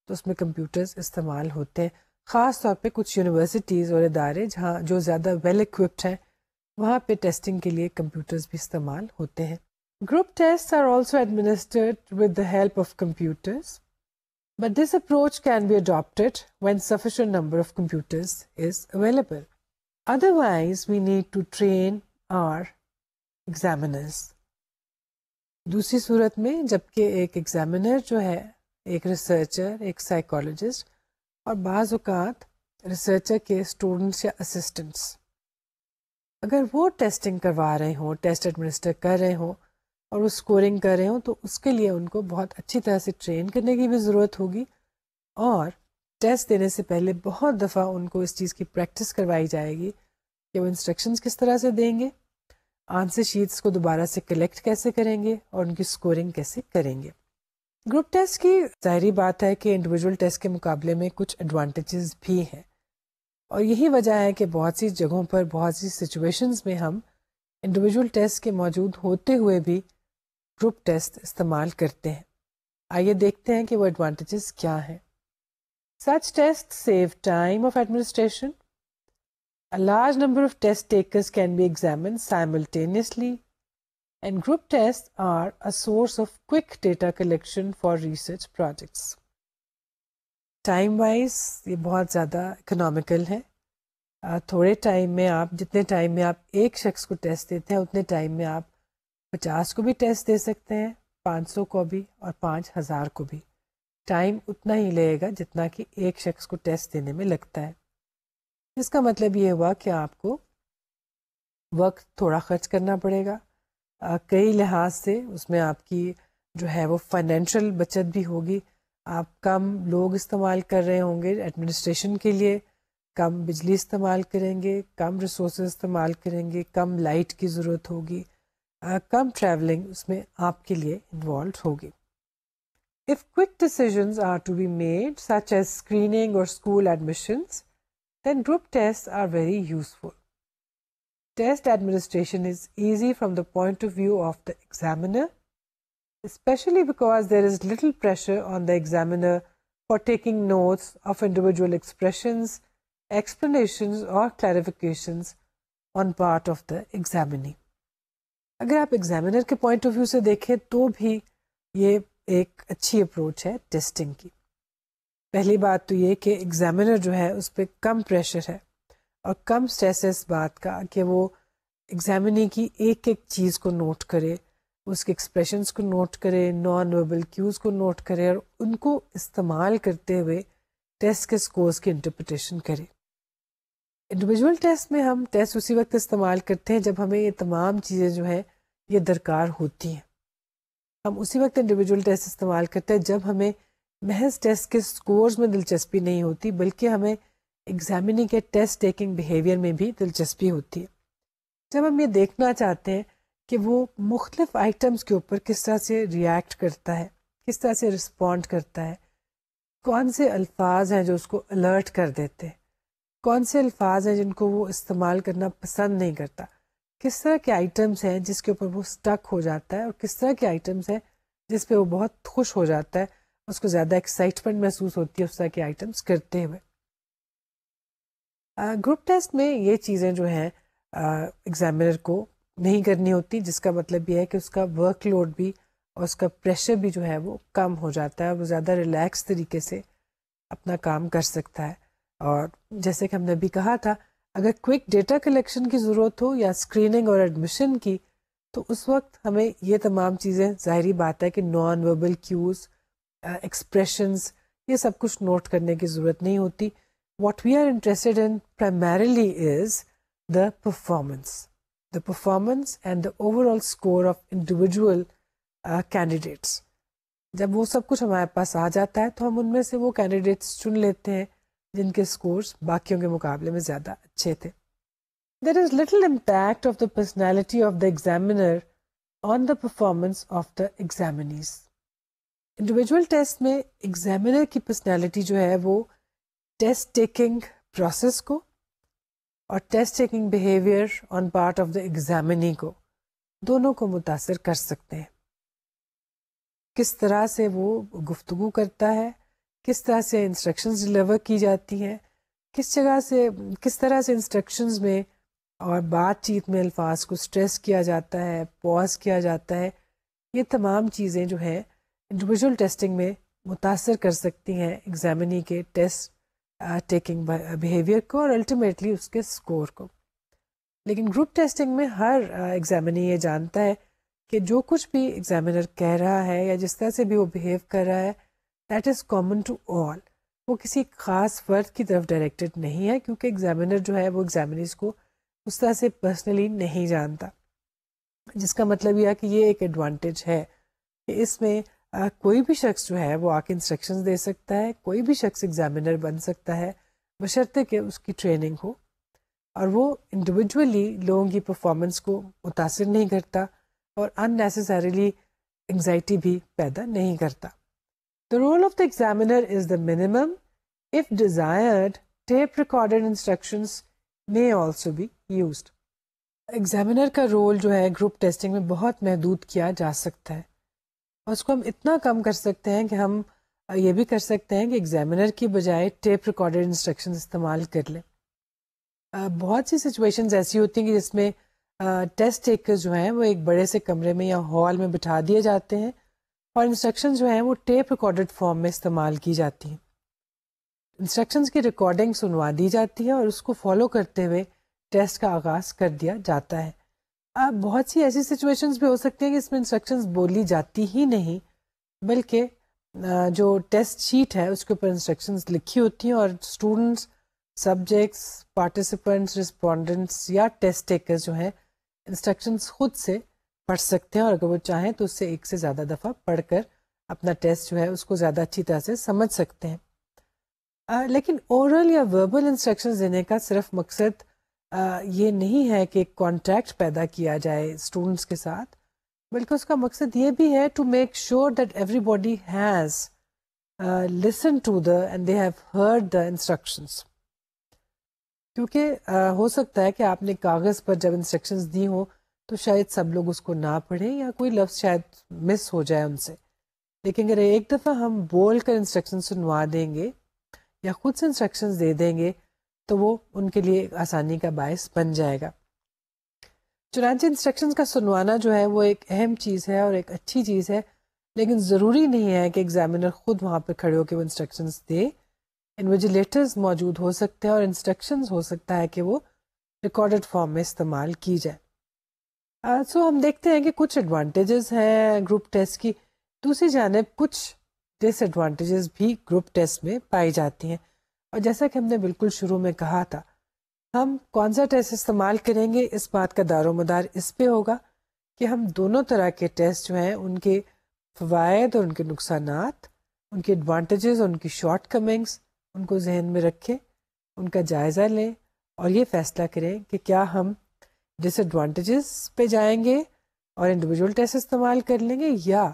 تو اس میں کمپیوٹرز استعمال ہوتے ہیں. خاص طور پہ کچھ یونیورسٹیز اور ادارے جہاں جو زیادہ ویل اکوپڈ ہیں وہاں پہ ٹیسٹنگ کے لیے کمپیوٹرز بھی استعمال ہوتے ہیں. Group test are also administered with the help of computers, but this approach can be adopted when sufficient number of computers is available. Otherwise, we need to train our examiners. دوسری صورت میں جبکہ ایک ایگزامینر جو ہے ایک ریسرچر, ایک سائیکالوجسٹ اور بعض اوقات ریسرچر کے اسٹوڈنٹس یا اسسٹنٹس اگر وہ ٹیسٹنگ کروا رہے ہوں, ٹیسٹ ایڈمنسٹر کر رہے ہوں اور وہ اسکورنگ کر رہے ہوں تو اس کے لیے ان کو بہت اچھی طرح سے ٹرین کرنے کی بھی ضرورت ہوگی اور ٹیسٹ دینے سے پہلے بہت دفعہ ان کو اس چیز کی پریکٹس کروائی جائے گی کہ وہ انسٹرکشنز کس طرح سے دیں گے, آنسر شیٹس کو دوبارہ سے کلیکٹ کیسے کریں گے اور ان کی اسکورنگ کیسے کریں گے. گروپ ٹیسٹ کی ظاہری بات ہے کہ انڈیویجول ٹیسٹ کے مقابلے میں کچھ ایڈوانٹیجز بھی ہیں اور یہی وجہ ہے کہ بہت سی جگہوں پر بہت سی سچویشنز میں ہم انڈیویجول ٹیسٹ کے موجود ہوتے ہوئے بھی گروپ ٹیسٹ استعمال کرتے ہیں. آئیے دیکھتے ہیں کہ وہ ایڈوانٹیجز کیا ہیں. Such tests save time of administration. A large number of test takers can be examined simultaneously, and group tests are a source of quick data collection for research projects. Time wise یہ بہت زیادہ اکنامیکل ہے. تھوڑے ٹائم میں آپ جتنے ٹائم میں آپ ایک شخص کو ٹیسٹ دیتے ہیں اتنے ٹائم میں آپ 50 کو بھی ٹیسٹ دے سکتے ہیں, 500 کو بھی اور 5000 کو بھی. ٹائم اتنا ہی لگے گا جتنا کہ ایک شخص کو ٹیسٹ دینے میں لگتا ہے. اس کا مطلب یہ ہوا کہ آپ کو وقت تھوڑا خرچ کرنا پڑے گا. کئی لحاظ سے اس میں آپ کی جو ہے وہ فائنینشیل بچت بھی ہوگی. آپ کم لوگ استعمال کر رہے ہوں گے ایڈمنسٹریشن کے لیے, کم بجلی استعمال کریں گے, کم ریسورسز استعمال کریں گے, کم لائٹ کی ضرورت ہوگی, کم ٹریولنگ اس میں آپ کے لیے انوالوڈ ہوگی. If quick decisions are to be made, such as screening or school admissions, then group tests are very useful. Test administration is easy from the point of view of the examiner, especially because there is little pressure on the examiner for taking notes of individual expressions, explanations or clarifications on part of the examinee. اگر آپ ایگزامینر کے پوائنٹ آف ویو سے دیکھیں تو بھی یہ ایک اچھی اپروچ ہے ٹیسٹنگ کی. پہلی بات تو یہ کہ ایگزامینر جو ہے اس پہ کم پریشر ہے اور کم اسٹریس ہے اس بات کا کہ وہ ایگزامینی کی ایک ایک چیز کو نوٹ کرے، اس کے ایکسپریشنس کو نوٹ کرے، نان وربل کیوز کو نوٹ کرے اور ان کو استعمال کرتے ہوئے ٹیسٹ کے اسکورس کی انٹرپریٹیشن کرے. انڈیویجول ٹیسٹ میں ہم ٹیسٹ اسی وقت استعمال کرتے ہیں جب ہمیں یہ تمام چیزیں جو ہیں یہ درکار ہوتی ہیں. ہم اسی وقت انڈیویجول ٹیسٹ استعمال کرتے ہیں جب ہمیں محض ٹیسٹ کے اسکورز میں دلچسپی نہیں ہوتی بلکہ ہمیں ایگزامینی کے ٹیسٹ ٹیکنگ بیہیویئر میں بھی دلچسپی ہوتی ہے. جب ہم یہ دیکھنا چاہتے ہیں کہ وہ مختلف آئٹمس کے اوپر کس طرح سے ریئیکٹ کرتا ہے، کس طرح سے رسپونڈ کرتا ہے، کون سے الفاظ ہیں جو اس کو الرٹ کر دیتے ہیں، کون سے الفاظ ہیں جن کو وہ استعمال کرنا پسند نہیں کرتا، کس طرح کے آئٹمس ہیں جس کے اوپر وہ اسٹک ہو جاتا ہے اور کس طرح کے آئٹمس ہیں جس پہ وہ بہت خوش ہو جاتا ہے، اس کو زیادہ ایکسائٹمنٹ محسوس ہوتی ہے اس طرح کے آئٹمس کرتے ہوئے. گروپ ٹیسٹ میں یہ چیزیں جو ہیں ایگزامینر کو نہیں کرنی ہوتی، جس کا مطلب یہ ہے کہ اس کا ورک لوڈ بھی اور اس کا پریشر بھی جو ہے وہ کم ہو جاتا ہے، وہ زیادہ ریلیکس طریقے سے اپنا کام کر سکتا ہے. اور جیسے کہ ہم نے ابھی کہا تھا، اگر کوئک ڈیٹا کلیکشن کی ضرورت ہو یا اسکریننگ اور ایڈمیشن کی تو اس وقت ہمیں یہ تمام چیزیں ظاہری بات ہے کہ نان وربل کیوز، ایکسپریشنز، یہ سب کچھ نوٹ کرنے کی ضرورت نہیں ہوتی. What we are interested in primarily is the performance and the overall score of individual candidates. جب وہ سب کچھ ہمارے پاس آ جاتا ہے تو ہم ان میں سے وہ کینڈیڈیٹس چن لیتے ہیں جن کے سکورز باقیوں کے مقابلے میں زیادہ اچھے تھے. There is little impact of the personality of the examiner on the performance of the examinees. Individual test میں ایگزامینر کی پرسنالٹی جو ہے وہ ٹیسٹ ٹیکنگ پروسیس کو اور test taking behaviour on part of the examinee کو دونوں کو متاثر کر سکتے ہیں. کس طرح سے وہ گفتگو کرتا ہے، کس طرح سے انسٹرکشنز ڈلیور کی جاتی ہیں، کس طرح سے انسٹرکشنز میں اور بات چیت میں الفاظ کو اسٹریس کیا جاتا ہے، پاز کیا جاتا ہے، یہ تمام چیزیں جو ہیں انڈیویجول ٹیسٹنگ میں متاثر کر سکتی ہیں ایگزامینی کے ٹیسٹ ٹیکنگ بیہیویئر کو اور الٹیمیٹلی اس کے اسکور کو. لیکن گروپ ٹیسٹنگ میں ہر ایگزامینی یہ جانتا ہے کہ جو کچھ بھی ایگزامینر کہہ رہا ہے یا جس طرح سے بھی وہ بیہیو کر رہا ہے that is common to all. وہ کسی خاص فرد کی طرف ڈائریکٹڈ نہیں ہے کیونکہ ایگزامینر جو ہے وہ ایگزامینیز کو اس طرح سے پرسنلی نہیں جانتا، جس کا مطلب یہ ہے کہ یہ ایک ایڈوانٹیج ہے کہ اس میں کوئی بھی شخص جو ہے وہ آ کے انسٹرکشنز دے سکتا ہے، کوئی بھی شخص ایگزامینر بن سکتا ہے بشرطے کہ اس کی ٹریننگ ہو اور وہ انڈیویجولی لوگوں کی پرفارمنس کو متاثر نہیں کرتا اور ان نیسسریلی انگزائٹی بھی پیدا نہیں کرتا. The role of the examiner is the minimum. If desired, tape recorded instructions may also be used. Examiner کا رول جو ہے گروپ ٹیسٹنگ میں بہت محدود کیا جا سکتا ہے اور اس کو ہم اتنا کم کر سکتے ہیں کہ ہم یہ بھی کر سکتے ہیں کہ ایگزامینر کی بجائے ٹیپ ریکارڈیڈ انسٹرکشن استعمال کر لیں. بہت سی سچویشنز ایسی ہوتی ہیں کہ جس میں ٹیسٹ ٹیکر جو ہیں وہ ایک بڑے سے کمرے میں یا ہال میں بٹھا دیے جاتے ہیں اور انسٹرکشن جو ہیں وہ ٹیپ ریکارڈیڈ فارم میں استعمال کی جاتی ہیں. انسٹرکشنز کی ریکارڈنگ سنوا دی جاتی ہے اور اس کو فالو کرتے ہوئے ٹیسٹ کا آغاز کر دیا جاتا ہے. بہت سی ایسی سچویشنز بھی ہو سکتی ہیں کہ اس میں انسٹرکشنز بولی جاتی ہی نہیں بلکہ جو ٹیسٹ شیٹ ہے اس کے اوپر انسٹرکشنز لکھی ہوتی ہیں اور اسٹوڈنٹس، سبجیکٹس، پارٹیسپینٹس، رسپونڈنٹس یا ٹیسٹ ٹیکرز جو ہیں انسٹرکشنز خود سے پڑھ سکتے ہیں اور اگر وہ چاہیں تو اس سے ایک سے زیادہ دفعہ پڑھ کر اپنا ٹیسٹ جو ہے اس کو زیادہ اچھی طرح سے سمجھ سکتے ہیں. لیکن اورل یا وربل انسٹرکشنز دینے کا صرف مقصد یہ نہیں ہے کہ کانٹیکٹ پیدا کیا جائے اسٹوڈنٹس کے ساتھ، بلکہ اس کا مقصد یہ بھی ہے to make sure that everybody has listen to the and they have heard the instructions. کیونکہ ہو سکتا ہے کہ آپ نے کاغذ پر جب انسٹرکشنز دی ہوں تو شاید سب لوگ اس کو نہ پڑھیں یا کوئی لفظ شاید مس ہو جائے ان سے، لیکن اگر ایک دفعہ ہم بول کر انسٹرکشن سنوا دیں گے یا خود سے انسٹرکشنز دے دیں گے تو وہ ان کے لیے ایک آسانی کا باعث بن جائے گا. چنانچہ انسٹرکشنز کا سنوانا جو ہے وہ ایک اہم چیز ہے اور ایک اچھی چیز ہے، لیکن ضروری نہیں ہے کہ ایگزامینر خود وہاں پہ کھڑے ہو کے وہ انسٹرکشنز دے. انویجیلیٹرز موجود ہو سکتے ہیں اور انسٹرکشنز ہو سکتا ہے کہ وہ ریکارڈڈ فارم میں استعمال کی جائے. سو ہم دیکھتے ہیں کہ کچھ ایڈوانٹیجز ہیں گروپ ٹیسٹ کی، دوسری جانب کچھ ڈس ایڈوانٹیجز بھی گروپ ٹیسٹ میں پائی جاتی ہیں. اور جیسا کہ ہم نے بالکل شروع میں کہا تھا، ہم کون سا ٹیسٹ استعمال کریں گے اس بات کا دار و مدار اس پہ ہوگا کہ ہم دونوں طرح کے ٹیسٹ جو ہیں ان کے فوائد اور ان کے نقصانات، ان کے ایڈوانٹیجز اور ان کی شارٹ کمنگس ان کو ذہن میں رکھیں، ان کا جائزہ لیں اور یہ فیصلہ کریں کہ کیا ہم ڈس ایڈوانٹیجز پہ جائیں گے اور انڈیویجول ٹیسٹ استعمال کر لیں گے، یا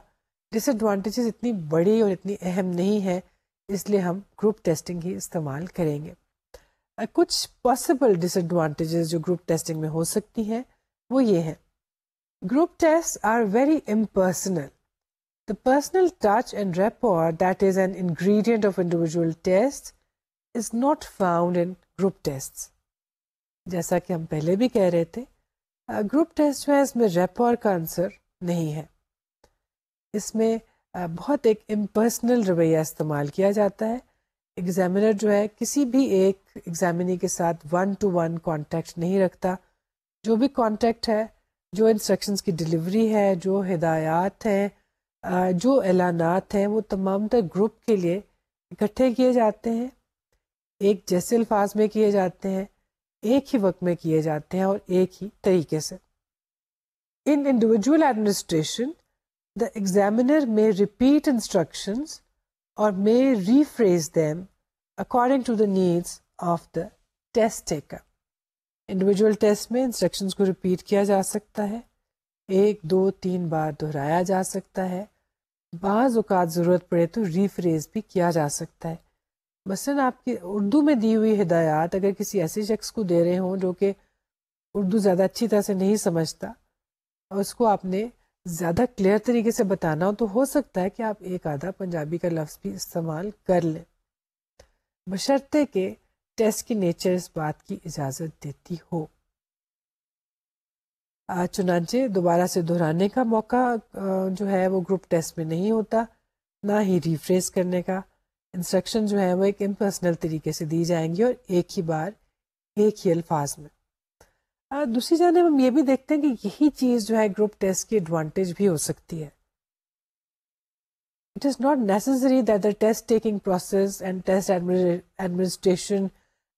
ڈس ایڈوانٹیجز اتنی بڑی اور اتنی اہم نہیں ہے اس لیے ہم گروپ ٹیسٹنگ ہی استعمال کریں گے. کچھ پاسبل ڈس ایڈوانٹیجز جو گروپ ٹیسٹنگ میں ہو سکتی ہیں وہ یہ ہیں. Group test are very impersonal. The personal touch and rapport that is an ingredient of individual tests is not found in group tests. جیسا کہ ہم پہلے بھی کہہ رہے تھے، گروپ ٹیسٹ جو ہے اس میں ریپور کا عنصر نہیں ہے. اس میں بہت ایک امپرسنل رویہ استعمال کیا جاتا ہے. ایگزامینر جو ہے کسی بھی ایک ایگزامینی کے ساتھ 1-to-1 کانٹیکٹ نہیں رکھتا. جو بھی کانٹیکٹ ہے، جو انسٹرکشنز کی ڈلیوری ہے، جو ہدایات ہیں، جو اعلانات ہیں، وہ تمام تر گروپ کے لیے اکٹھے کیے جاتے ہیں، ایک جیسے الفاظ میں کیے جاتے ہیں، ایک ہی وقت میں کیے جاتے ہیں اور ایک ہی طریقے سے. In individual administration the examiner may repeat instructions or may rephrase them according to the needs of the test taker. Individual test میں instructions کو repeat کیا جا سکتا ہے، 1-2-3 بار دہرایا جا سکتا ہے، بعض اوقات ضرورت پڑے تو ریفریز بھی کیا جا سکتا ہے. مثلا آپ کی اردو میں دی ہوئی ہدایات اگر کسی ایسے شخص کو دے رہے ہوں جو کہ اردو زیادہ اچھی طرح سے نہیں سمجھتا اور اس کو آپ نے زیادہ کلیئر طریقے سے بتانا ہو تو ہو سکتا ہے کہ آپ ایک آدھا پنجابی کا لفظ بھی استعمال کر لیں، بشرطے کہ ٹیسٹ کی نیچر اس بات کی اجازت دیتی ہو. چنانچہ دوبارہ سے دہرانے کا موقع جو ہے وہ گروپ ٹیسٹ میں نہیں ہوتا، نہ ہی ریفریز کرنے کا. انسٹرکشن جو ہے وہ ایک امپرسنل طریقے سے دی جائیں گی اور ایک ہی بار ایک ہی الفاظ میں. دوسری جانب ہم یہ بھی دیکھتے ہیں کہ یہی چیز جو ہے گروپ ٹیسٹ کی ایڈوانٹیج بھی ہو سکتی ہے. It is not necessary that the test taking process and test administration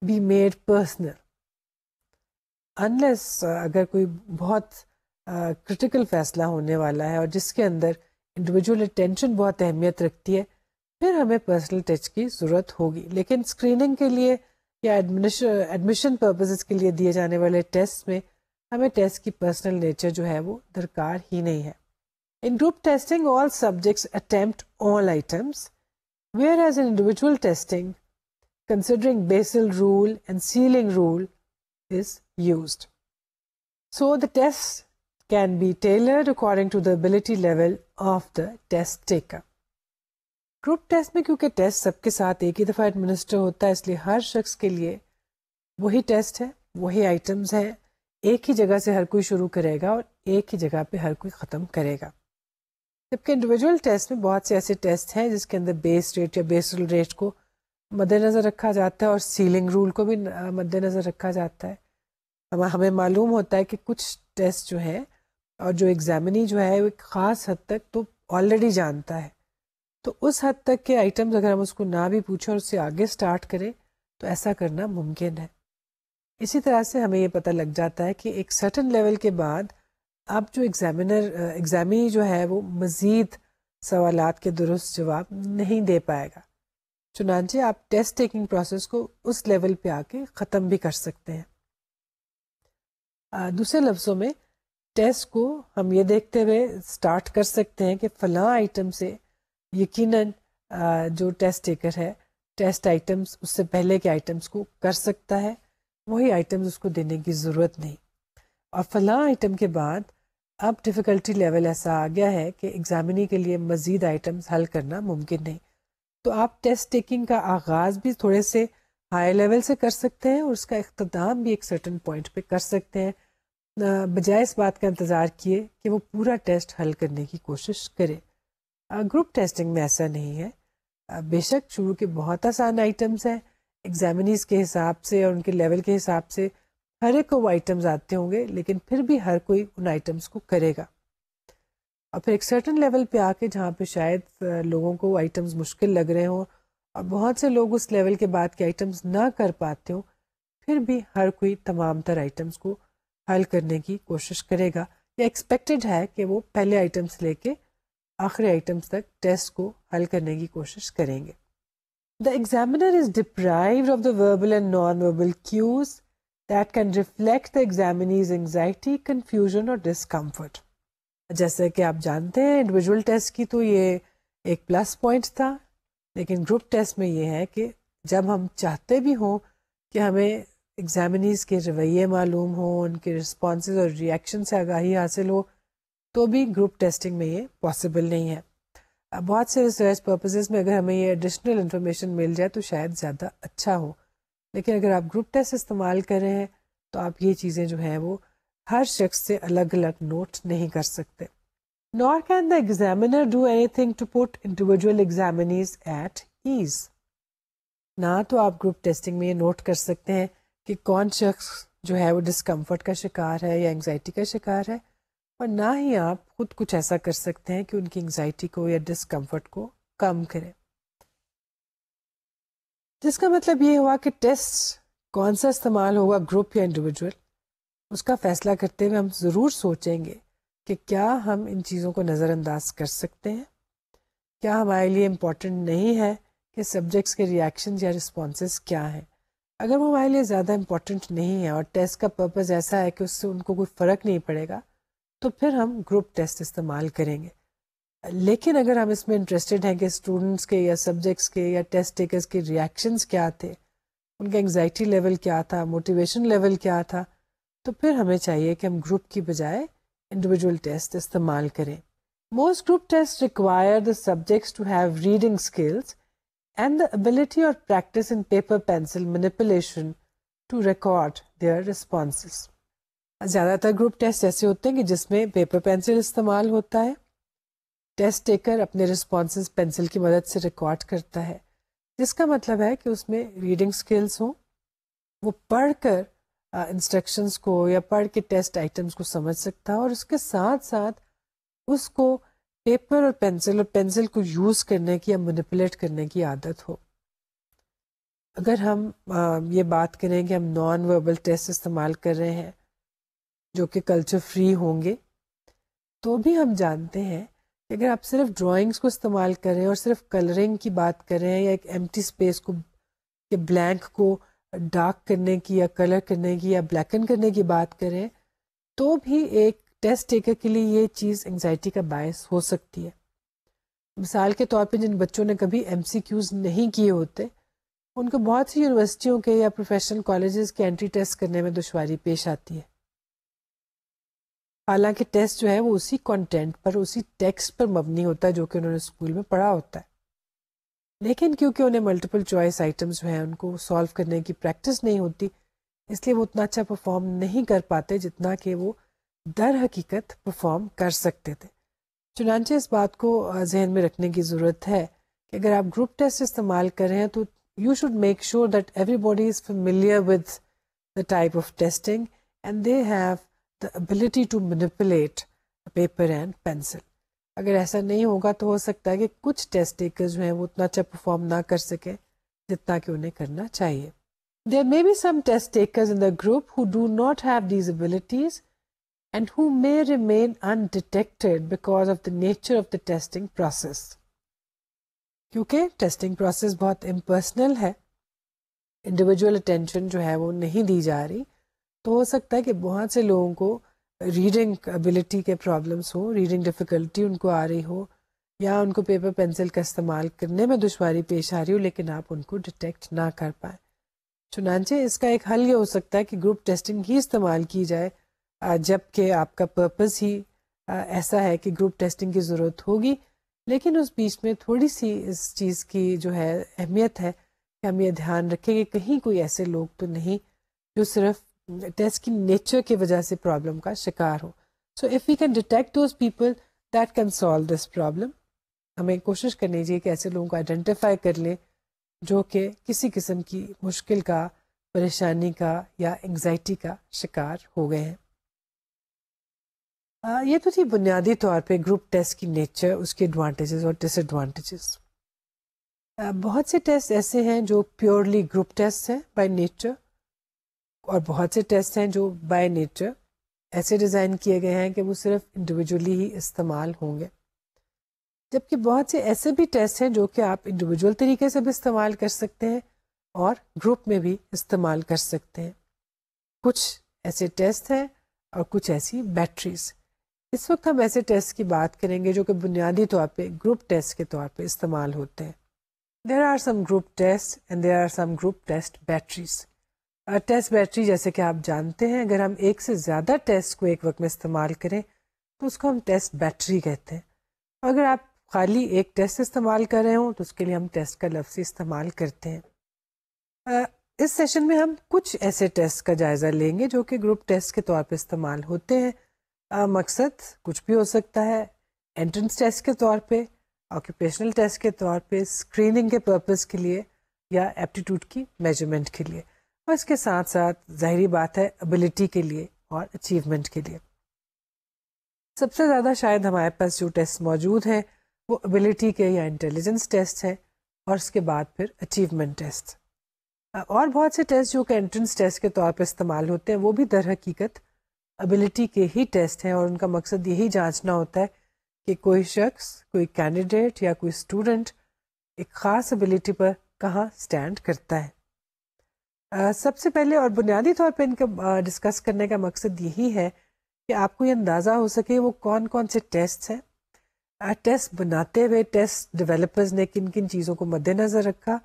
be made personal unless اگر کوئی بہت کرٹیکل فیصلہ ہونے والا ہے اور جس کے اندر انڈیویجول اٹینشن بہت اہمیت رکھتی ہے، پھر ہمیں پرسنل ٹچ کی ضرورت ہوگی. لیکن اسکریننگ کے لیے یا ایڈمیشن پرپزز کے لیے دیے جانے والے ٹیسٹ میں ہمیں ٹیسٹ کی پرسنل نیچر جو ہے وہ درکار ہی نہیں ہے. In group testing all subjects attempt all items whereas in individual testing considering basal rule and ceiling rule is used. So the test can be tailored according to the ability level of the test taker. Group test میں کیونکہ ٹیسٹ سب کے ساتھ ایک ہی دفعہ ایڈمنسٹر ہوتا ہے، اس لیے ہر شخص کے لیے وہی ٹیسٹ ہے، وہی آئٹمز ہیں، ایک ہی جگہ سے ہر کوئی شروع کرے گا اور ایک ہی جگہ پہ ہر کوئی ختم کرے گا. جبکہ انڈیویجول ٹیسٹ میں بہت سے ایسے ٹیسٹ ہیں جس کے اندر بیس ریٹ یا بیسل ریٹ کو مد نظر رکھا جاتا ہے اور سیلنگ رول کو بھی مد نظر رکھا جاتا ہے. ہمیں معلوم ہوتا ہے کہ کچھ ٹیسٹ جو ہیں اور جو ایگزامنی جو ہے وہ ایک خاص حد تک تو آلریڈی جانتا ہے، تو اس حد تک کے آئٹمز اگر ہم اس کو نہ بھی پوچھیں اور اس سے آگے سٹارٹ کریں تو ایسا کرنا ممکن ہے. اسی طرح سے ہمیں یہ پتہ لگ جاتا ہے کہ ایک سرٹن لیول کے بعد اب جو ایگزامنی جو ہے وہ مزید سوالات کے درست جواب نہیں دے پائے گا، چنانچہ آپ ٹیسٹ ٹیکنگ پروسیس کو اس لیول پہ آ کے ختم بھی کر سکتے ہیں. دوسرے لفظوں میں ٹیسٹ کو ہم یہ دیکھتے ہوئے سٹارٹ کر سکتے ہیں کہ فلاں آئٹم سے یقیناً جو ٹیسٹ ٹیکر ہے ٹیسٹ آئٹمس اس سے پہلے کے آئٹمس کو کر سکتا ہے، وہی آئٹمس اس کو دینے کی ضرورت نہیں. اور فلاں آئٹم کے بعد اب ڈیفیکلٹی لیول ایسا آ گیا ہے کہ ایگزامنی کے لیے مزید آئٹمس حل کرنا ممکن نہیں، تو آپ ٹیسٹ ٹیکنگ کا آغاز بھی تھوڑے سے ہائی لیول سے کر سکتے ہیں اور اس کا اختتام بھی ایک سرٹن پوائنٹ پہ کر سکتے ہیں، بجائے اس بات کا انتظار کیے کہ وہ پورا ٹیسٹ حل کرنے کی کوشش کرے. گروپ ٹیسٹنگ میں ایسا نہیں ہے. بے شک شروع کے بہت آسان آئٹمس ہیں، ایگزامنیز کے حساب سے اور ان کے لیول کے حساب سے ہر ایک کو وہ آئٹمز آتے ہوں گے، لیکن پھر بھی ہر کوئی ان آئٹمس کو کرے گا. اور پھر ایک سرٹن لیول پہ آ کے جہاں پہ شاید لوگوں کو آئٹمز مشکل لگ رہے ہوں اور بہت سے لوگ اس لیول کے بعد کے آئٹمز نہ کر پاتے ہوں، پھر بھی ہر کوئی تمام تر آئٹمس کو حل کرنے کی کوشش کرے گا، یا ایکسپیکٹڈ ہے کہ وہ پہلے آئٹمس لے کے آخری آئٹمس تک ٹیسٹ کو حل کرنے کی کوشش کریں گے. The examiner is deprived of the verbal and non-verbal cues that can reflect the examinee's anxiety, confusion or discomfort. جیسے کہ آپ جانتے ہیں انڈیویجول ٹیسٹ کی تو یہ ایک پلس پوائنٹ تھا، لیکن گروپ ٹیسٹ میں یہ ہے کہ جب ہم چاہتے بھی ہوں کہ ہمیں ایگزامنیز کے رویے معلوم ہوں، ان کے رسپانسز اور ریئیکشن سے آگاہی حاصل ہو، تو بھی گروپ ٹیسٹنگ میں یہ پاسبل نہیں ہے. بہت سے ریسرچ پرپزز میں اگر ہمیں یہ ایڈیشنل انفارمیشن مل جائے تو شاید زیادہ اچھا ہو، لیکن اگر آپ گروپ ٹیسٹ استعمال کر رہے ہیں تو آپ یہ چیزیں جو ہیں وہ ہر شخص سے الگ الگ نوٹ نہیں کر سکتے. Nor can the examiner do anything to put individual examinees at ease. نہ تو آپ گروپ ٹیسٹنگ میں یہ نوٹ کر سکتے ہیں کہ کون شخص جو ہے وہ ڈسکمفرٹ کا شکار ہے یا انگزائٹی کا شکار ہے، اور نہ ہی آپ خود کچھ ایسا کر سکتے ہیں کہ ان کی انگزائٹی کو یا ڈسکمفرٹ کو کم کریں. جس کا مطلب یہ ہوا کہ ٹیسٹ کون سا استعمال ہوگا، گروپ یا انڈیویجول، اس کا فیصلہ کرتے ہوئے ہم ضرور سوچیں گے کہ کیا ہم ان چیزوں کو نظر انداز کر سکتے ہیں، کیا ہمارے لیے امپورٹنٹ نہیں ہے کہ سبجیکٹس کے ریئیکشن یا رسپانسز کیا ہیں. اگر وہ ہمارے لیے زیادہ امپورٹنٹ نہیں ہے اور ٹیسٹ کا پرپز ایسا ہے کہ اس سے ان کو کوئی فرق نہیں پڑے گا، تو پھر ہم گروپ ٹیسٹ استعمال کریں گے. لیکن اگر ہم اس میں انٹرسٹڈ ہیں کہ اسٹوڈنٹس کے یا سبجیکٹس کے یا ٹیسٹ ٹیکرز کے ریئیکشنز کیا تھے، ان کا انگزائٹی لیول کیا تھا، موٹیویشن لیول کیا تھا، تو پھر ہمیں چاہیے کہ ہم گروپ کی بجائے انڈیویجول ٹیسٹ استعمال کریں. Most group tests require the subjects to have reading skills and the ability or practice in paper pencil manipulation to record their responses. زیادہ تر گروپ ٹیسٹ ایسے ہوتے ہیں کہ جس میں پیپر پینسل استعمال ہوتا ہے، ٹیسٹ ٹیکر اپنے رسپانسز پینسل کی مدد سے ریکارڈ کرتا ہے، جس کا مطلب ہے کہ اس میں ریڈنگ سکلز ہوں، وہ پڑھ کر انسٹرکشنز کو یا پڑھ کے ٹیسٹ آئٹمس کو سمجھ سکتا ہے، اور اس کے ساتھ ساتھ اس کو پیپر اور پینسل کو یوز کرنے کی یا مینیپولیٹ کرنے کی عادت ہو. اگر ہم یہ بات کریں کہ ہم نان وربل ٹیسٹ استعمال کر رہے ہیں جو کہ کلچر فری ہوں گے، تو بھی ہم جانتے ہیں کہ اگر آپ صرف ڈرائنگس کو استعمال کر رہے ہیں اور صرف کلرنگ کی بات کر رہے ہیں یا ایک ایمٹی اسپیس کو یا بلینک کو ڈارک کرنے کی یا کلر کرنے کی یا بلیکن کرنے کی بات کریں، تو بھی ایک ٹیسٹ ٹیکر کے لیے یہ چیز انگزائٹی کا باعث ہو سکتی ہے. مثال کے طور پہ جن بچوں نے کبھی ایم سی کیوز نہیں کیے ہوتے، ان کو بہت سی یونیورسٹیوں کے یا پروفیشنل کالجز کے انٹری ٹیسٹ کرنے میں دشواری پیش آتی ہے. حالانکہ ٹیسٹ جو ہے وہ اسی کانٹینٹ پر، اسی ٹیکسٹ پر مبنی ہوتا ہے جو کہ انہوں نے اسکول میں پڑھا ہوتا ہے، لیکن کیونکہ انہیں ملٹیپل چوائس آئٹمس جو ہیں ان کو سالو کرنے کی پریکٹس نہیں ہوتی، اس لیے وہ اتنا اچھا پرفارم نہیں کر پاتے جتنا کہ وہ در حقیقت پرفارم کر سکتے تھے. چنانچہ اس بات کو ذہن میں رکھنے کی ضرورت ہے کہ اگر آپ گروپ ٹیسٹ استعمال کر رہے ہیں تو you should make sure that every body is familiar with the type of testing and they have the ability to manipulate paper and pencil. اگر ایسا نہیں ہوگا تو ہو سکتا ہے کہ کچھ ٹیسٹ ٹیکرز جو ہیں وہ اتنا اچھا پرفارم نہ کر سکیں جتنا کہ انہیں کرنا چاہیے. There may be some test takers in the group who do not have these abilities and who may remain undetected because of the nature of the testing process. کیونکہ ٹیسٹنگ پروسیس بہت امپرسنل ہے، انڈیویجول اٹینشن جو ہے وہ نہیں دی جا رہی، تو ہو سکتا ہے کہ بہت سے لوگوں کو ریڈنگ ابیلٹی کے problems who, reading difficulty in کو آ رہی ہو، یا ان کو پیپر پینسل کا استعمال کرنے میں دشواری پیش آ رہی ہو، لیکن آپ ان کو ڈیٹیکٹ نہ کر پائیں. چنانچہ اس کا ایک حل یہ ہو سکتا ہے کہ گروپ ٹیسٹنگ ہی استعمال کی جائے جب کہ آپ کا پرپز ہی ایسا ہے کہ گروپ ٹیسٹنگ کی ضرورت ہوگی، لیکن اس بیچ میں تھوڑی سی اس چیز کی جو ہے اہمیت ہے کہ ہم یہ دھیان رکھیں کہ کہیں کوئی ایسے لوگ تو نہیں جو صرف ٹیسٹ کی نیچر کی وجہ سے پرابلم کا شکار ہو. So if we can detect those people that can solve this problem. ہمیں کوشش کرنی چاہیے کہ ایسے لوگوں کو آئیڈینٹیفائی کر لیں جو کہ کسی قسم کی مشکل کا، پریشانی کا یا انگزائٹی کا شکار ہو گئے ہیں۔ یہ تو تھی بنیادی طور پہ گروپ ٹیسٹ کی نیچر، اس کے ایڈوانٹیجز اور ڈس ایڈوانٹیجز۔ بہت سے ٹیسٹ ایسے ہیں جو پیورلی گروپ ٹیسٹ ہیں بائی نیچر، اور بہت سے ٹیسٹ ہیں جو بائی نیچر ایسے ڈیزائن کیے گئے ہیں کہ وہ صرف انڈیویجولی ہی استعمال ہوں گے، جبکہ بہت سے ایسے بھی ٹیسٹ ہیں جو کہ آپ انڈیویجول طریقے سے بھی استعمال کر سکتے ہیں اور گروپ میں بھی استعمال کر سکتے ہیں۔ کچھ ایسے ٹیسٹ ہیں اور کچھ ایسی بیٹریز۔ اس وقت ہم ایسے ٹیسٹ کی بات کریں گے جو کہ بنیادی طور پہ گروپ ٹیسٹ کے طور پہ استعمال ہوتے ہیں۔ There are some group tests and there are some group test batteries. Test battery جیسے کہ آپ جانتے ہیں، اگر ہم ایک سے زیادہ ٹیسٹ کو ایک وقت میں استعمال کریں تو اس کو ہم ٹیسٹ بیٹری کہتے ہیں، اور اگر آپ خالی ایک ٹیسٹ استعمال کر رہے ہوں تو اس کے لیے ہم ٹیسٹ کا لفظ استعمال کرتے ہیں۔ اس سیشن میں ہم کچھ ایسے ٹیسٹ کا جائزہ لیں گے جو کہ گروپ ٹیسٹ کے طور پہ استعمال ہوتے ہیں۔ مقصد کچھ بھی ہو سکتا ہے، انٹرنس ٹیسٹ کے طور پہ، آکوپیشنل ٹیسٹ کے طور پہ، اسکریننگ کے پرپز کے لیے یا ایپٹیٹیوڈ کی میجرمنٹ کے لیے، اور اس کے ساتھ ساتھ ظاہری بات ہے ابیلٹی کے لیے اور اچیومنٹ کے لیے۔ سب سے زیادہ شاید ہمارے پاس جو ٹیسٹ موجود ہیں وہ ابیلٹی کے یا انٹیلیجنس ٹیسٹ ہیں، اور اس کے بعد پھر اچیومنٹ ٹیسٹ۔ اور بہت سے ٹیسٹ جو کہ انٹرنس ٹیسٹ کے طور پہ استعمال ہوتے ہیں وہ بھی در حقیقت ابیلٹی کے ہی ٹیسٹ ہیں، اور ان کا مقصد یہی جانچنا ہوتا ہے کہ کوئی شخص، کوئی کینڈیڈیٹ یا کوئی اسٹوڈنٹ ایک خاص ابیلٹی پر کہاں سٹینڈ کرتا ہے۔ سب سے پہلے اور بنیادی طور پہ ان کا ڈسکس کرنے کا مقصد یہی ہے کہ آپ کو یہ اندازہ ہو سکے وہ کون کون سے ٹیسٹ ہیں، ٹیسٹ بناتے ہوئے ٹیسٹ ڈیولپرز نے کن کن چیزوں کو مد نظر رکھا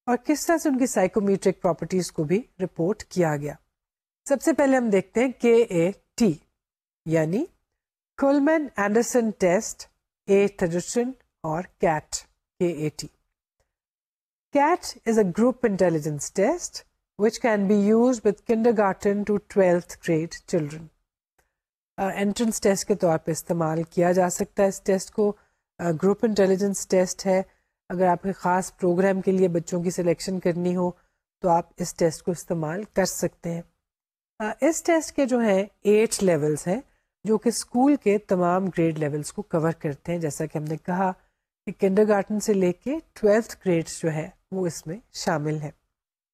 اور کس طرح سے ان کی سائیکومیٹرک پراپرٹیز کو بھی رپورٹ کیا گیا۔ سب سے پہلے ہم دیکھتے ہیں KAT یعنی کولمن اینڈرسن ٹیسٹ، ایٹھ ایڈیشن، اور CAT KAT۔ CAT is a group intelligence test which can be used with kindergarten to 12th grade children. Entrance test کے طور پہ استعمال کیا جا سکتا ہے اس ٹیسٹ کو۔ گروپ انٹیلیجنس ٹیسٹ ہے، اگر آپ کے خاص پروگرام کے لیے بچوں کی سلیکشن کرنی ہو تو آپ اس ٹیسٹ کو استعمال کر سکتے ہیں۔ اس ٹیسٹ کے جو ہیں 8 لیولز ہیں جو کہ اسکول کے تمام گریڈ لیولز کو کور کرتے ہیں، جیسا کہ ہم نے کہا کہ کنڈر گارٹن سے لے کے 12th گریڈ جو ہے وہ اس میں شامل ہے۔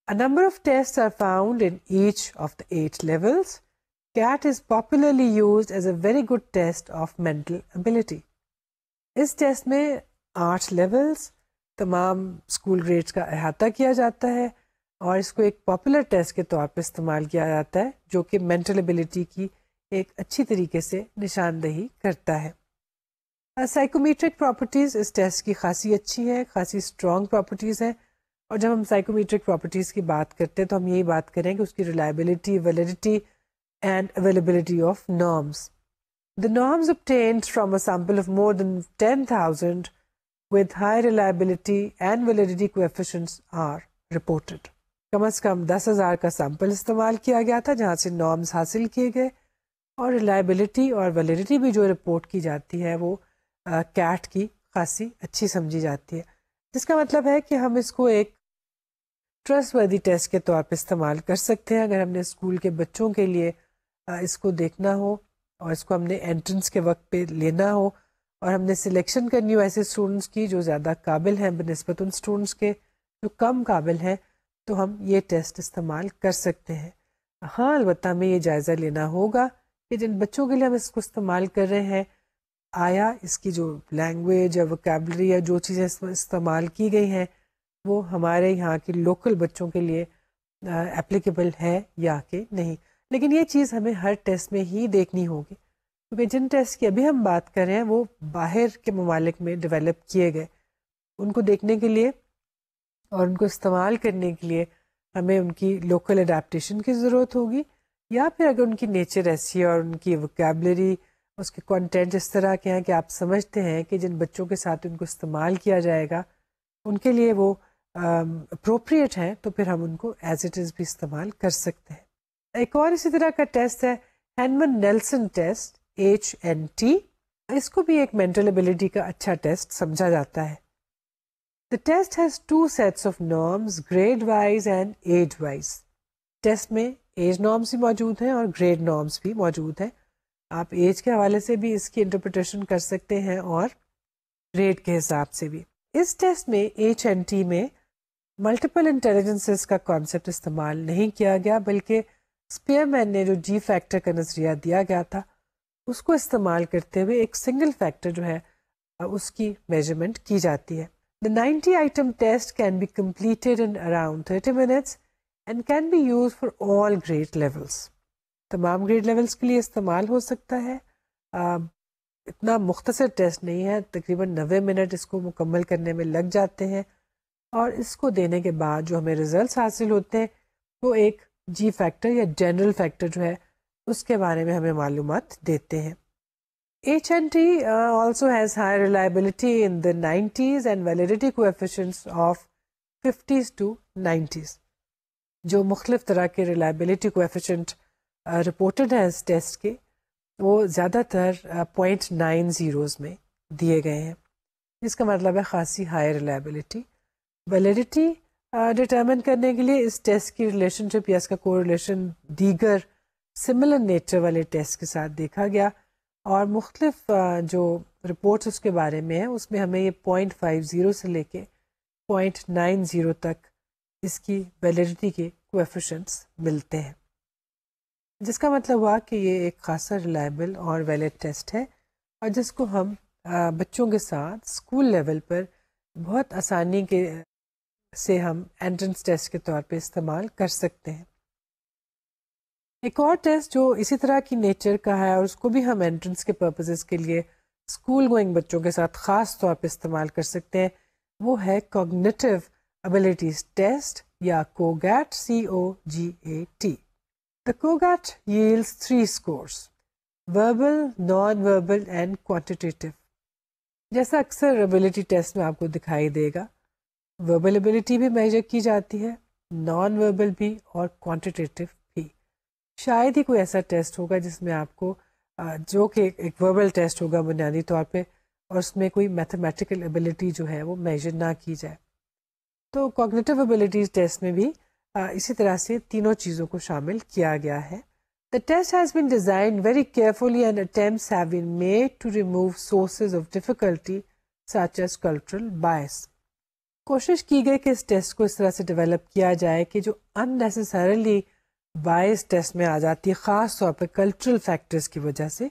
A number of tests are found in each of the 8 levels. CAT is popularly used as a very good test of mental ability. اس ٹیسٹ میں 8 لیولز، تمام اسکول گریڈس کا احاطہ کیا جاتا ہے، اور اس کو ایک پاپولر ٹیسٹ کے طور پہ استعمال کیا جاتا ہے جو کہ مینٹل ایبلٹی کی ایک اچھی طریقے سے نشاندہی کرتا ہے۔ سائیکومیٹرک پراپرٹیز اس ٹیسٹ کی خاصی اچھی ہے، خاصی اسٹرانگ پراپرٹیز ہیں، اور جب ہم سائیکومیٹرک پراپرٹیز کی بات کرتے ہیں تو ہم یہی بات کریں کہ اس کی reliability, validity and availability of norms. The norms obtained from a sample of more than 10,000 with high reliability and validity coefficients are reported. کم از کم 10,000 کا سیمپل استعمال کیا گیا تھا جہاں سے نارمز حاصل کیے گئے، اور ریلائبلٹی اور ویلیڈیٹی بھی جو رپورٹ کی جاتی ہے وہ CAT کی خاصی اچھی سمجھی جاتی ہے، جس کا مطلب ہے کہ ہم اس کو ایک ٹرسٹ وردی ٹیسٹ کے طور پہ استعمال کر سکتے ہیں اگر ہم نے اسکول کے بچوں کے لیے اس کو دیکھنا ہو، اور اس کو ہم نے انٹرنس کے وقت پہ لینا ہو، اور ہم نے سلیکشن کرنی ہو ایسے اسٹوڈنٹس کی جو زیادہ قابل ہیں بنسبت ان اسٹوڈنٹس کے جو کم قابل ہیں، تو ہم یہ ٹیسٹ استعمال کر سکتے ہیں۔ ہاں، البتہ ہمیں یہ جائزہ لینا ہوگا کہ جن بچوں کے لیے ہم اس کو استعمال کر رہے ہیں آیا اس کی جو لینگویج یا ووکیبلری یا جو چیزیں استعمال کی گئی ہیں وہ ہمارے یہاں کے لوکل بچوں کے لیے اپلیکیبل ہے یا کہ نہیں۔ لیکن یہ چیز ہمیں ہر ٹیسٹ میں ہی دیکھنی ہوگی، کیونکہ جن ٹیسٹ کی ابھی ہم بات کر رہے ہیں وہ باہر کے ممالک میں ڈیولپ کیے گئے، ان کو دیکھنے کے لیے اور ان کو استعمال کرنے کے لیے ہمیں ان کی لوکل اڈیپٹیشن کی ضرورت ہوگی، یا پھر اگر ان کی نیچر ایسی ہے اور ان کی ووکیبلری، اس کے کانٹینٹ اس طرح کے ہیں کہ آپ سمجھتے ہیں کہ جن بچوں کے ساتھ ان کو استعمال کیا جائے گا ان کے لیے وہ اپروپریٹ ہیں، تو پھر ہم ان کو ایز اٹ از بھی استعمال کر سکتے ہیں۔ ایک اور اسی طرح کا ٹیسٹ ہے ہینمن نیلسن ٹیسٹ HNT، اس کو بھی ایک مینٹل ایبلٹی کا اچھا ٹیسٹ سمجھا جاتا ہے. The test has two sets of norms, grade wise and age wise. Test میں ایج نارمس بھی موجود ہیں اور گریڈ نارمس بھی موجود ہیں. آپ ایج کے حوالے سے بھی اس کی انٹرپریٹیشن کر سکتے ہیں اور گریڈ کے حساب سے بھی. اس ٹیسٹ میں HNT میں ملٹیپل انٹیلیجنسز کا کانسیپٹ استعمال نہیں کیا گیا، بلکہ اسپیئرمین نے جو جی فیکٹر کا نظریہ دیا گیا تھا اس کو استعمال کرتے ہوئے ایک سنگل فیکٹر جو ہے اس کی میجرمنٹ کی جاتی ہے. The 90 item test can be completed in around 30 minutes and can be used for all grade levels. تمام گریڈ لیولز کے لیے استعمال ہو سکتا ہے. اتنا مختصر ٹیسٹ نہیں ہے، تقریباً 90 منٹ اس کو مکمل کرنے میں لگ جاتے ہیں، اور اس کو دینے کے بعد جو ہمیں ریزلٹس حاصل ہوتے ہیں وہ ایک جی فیکٹر یا جنرل فیکٹر جو ہے اس کے بارے میں ہمیں معلومات دیتے ہیں. HNT also has high reliability in the 90s and validity coefficients of 50s to 90s. جو مختلف طرح کے ریلائبلٹی کویفیشنٹ رپورٹڈ ہیں اس ٹیسٹ کے، وہ زیادہ تر 0.90 میں دیے گئے ہیں، جس کا مطلب ہے خاصی ہائی ریلائبلٹی. ویلیڈیٹی ڈٹرمن کرنے کے لیے اس ٹیسٹ کی ریلیشن شپ یا اس کا کوریلیشن دیگر سملر نیچر والے ٹیسٹ کے ساتھ دیکھا گیا، اور مختلف جو رپورٹس اس کے بارے میں ہیں اس میں ہمیں یہ 0.50 سے لے کے 0.90 تک اس کی ویلیڈیٹی کے کویفیشنٹس ملتے ہیں، جس کا مطلب ہوا کہ یہ ایک خاصا ریلائبل اور ویلڈ ٹیسٹ ہے، اور جس کو ہم بچوں کے ساتھ اسکول لیول پر بہت آسانی کے سے ہم انٹرنس ٹیسٹ کے طور پہ استعمال کر سکتے ہیں. ایک اور ٹیسٹ جو اسی طرح کی نیچر کا ہے اور اس کو بھی ہم انٹرنس کے پرپزز کے لیے اسکول گوئنگ بچوں کے ساتھ خاص طور پہ استعمال کر سکتے ہیں، وہ ہے کوگنیٹو ابیلٹیز ٹیسٹ یا COGAT COGAT. The COGAT yields 3 scores: verbal, non-verbal and quantitative. جیسا اکثر ابیلٹی ٹیسٹ میں آپ کو دکھائی دے گا، وربل ابیلٹی بھی میجر کی جاتی ہے، نان وربل بھی اور کوانٹیٹیو بھی. شاید ہی کوئی ایسا ٹیسٹ ہوگا جس میں آپ کو جو کہ ایک وربل ٹیسٹ ہوگا بنیادی طور پہ، اور اس میں کوئی میتھمیٹیکل ابیلٹی جو ہے وہ میجر نہ کی جائے. تو کوگنیٹو ابیلٹیز ٹیسٹ میں بھی اسی طرح سے تینوں چیزوں کو شامل کیا گیا ہے. The test has been designed very carefully and attempts have been made to remove sources of difficulty such as cultural bias. کوشش کی گئی کہ اس ٹیسٹ کو اس طرح سے ڈیولپ کیا جائے کہ جو unnecessarily bias ٹیسٹ میں آ جاتی ہے، خاص طور پہ کلچرل فیکٹرز کی وجہ سے،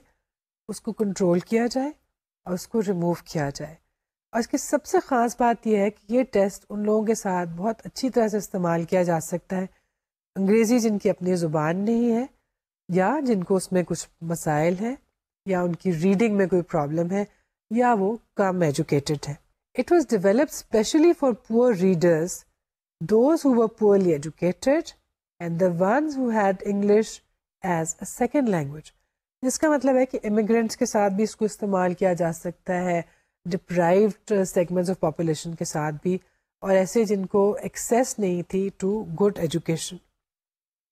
اس کو کنٹرول کیا جائے اور اس کو ریموو کیا جائے. اور اس کی سب سے خاص بات یہ ہے کہ یہ ٹیسٹ ان لوگوں کے ساتھ بہت اچھی طرح سے استعمال کیا جا سکتا ہے، انگریزی جن کی اپنی زبان نہیں ہے، یا جن کو اس میں کچھ مسائل ہیں، یا ان کی ریڈنگ میں کوئی پرابلم ہے، یا وہ کم ایجوکیٹڈ ہے. It was developed specially for poor readers, those who were poorly educated, and the ones who had English as a second language. جس کا مطلب ہے کہ امیگرینٹس کے ساتھ بھی اس کو استعمال کیا جا سکتا ہے، ڈپرائیوڈ سیگمنٹس آف پاپولیشن کے ساتھ بھی، اور ایسے جن کو ایکسیس نہیں تھی ٹو گڈ ایجوکیشن،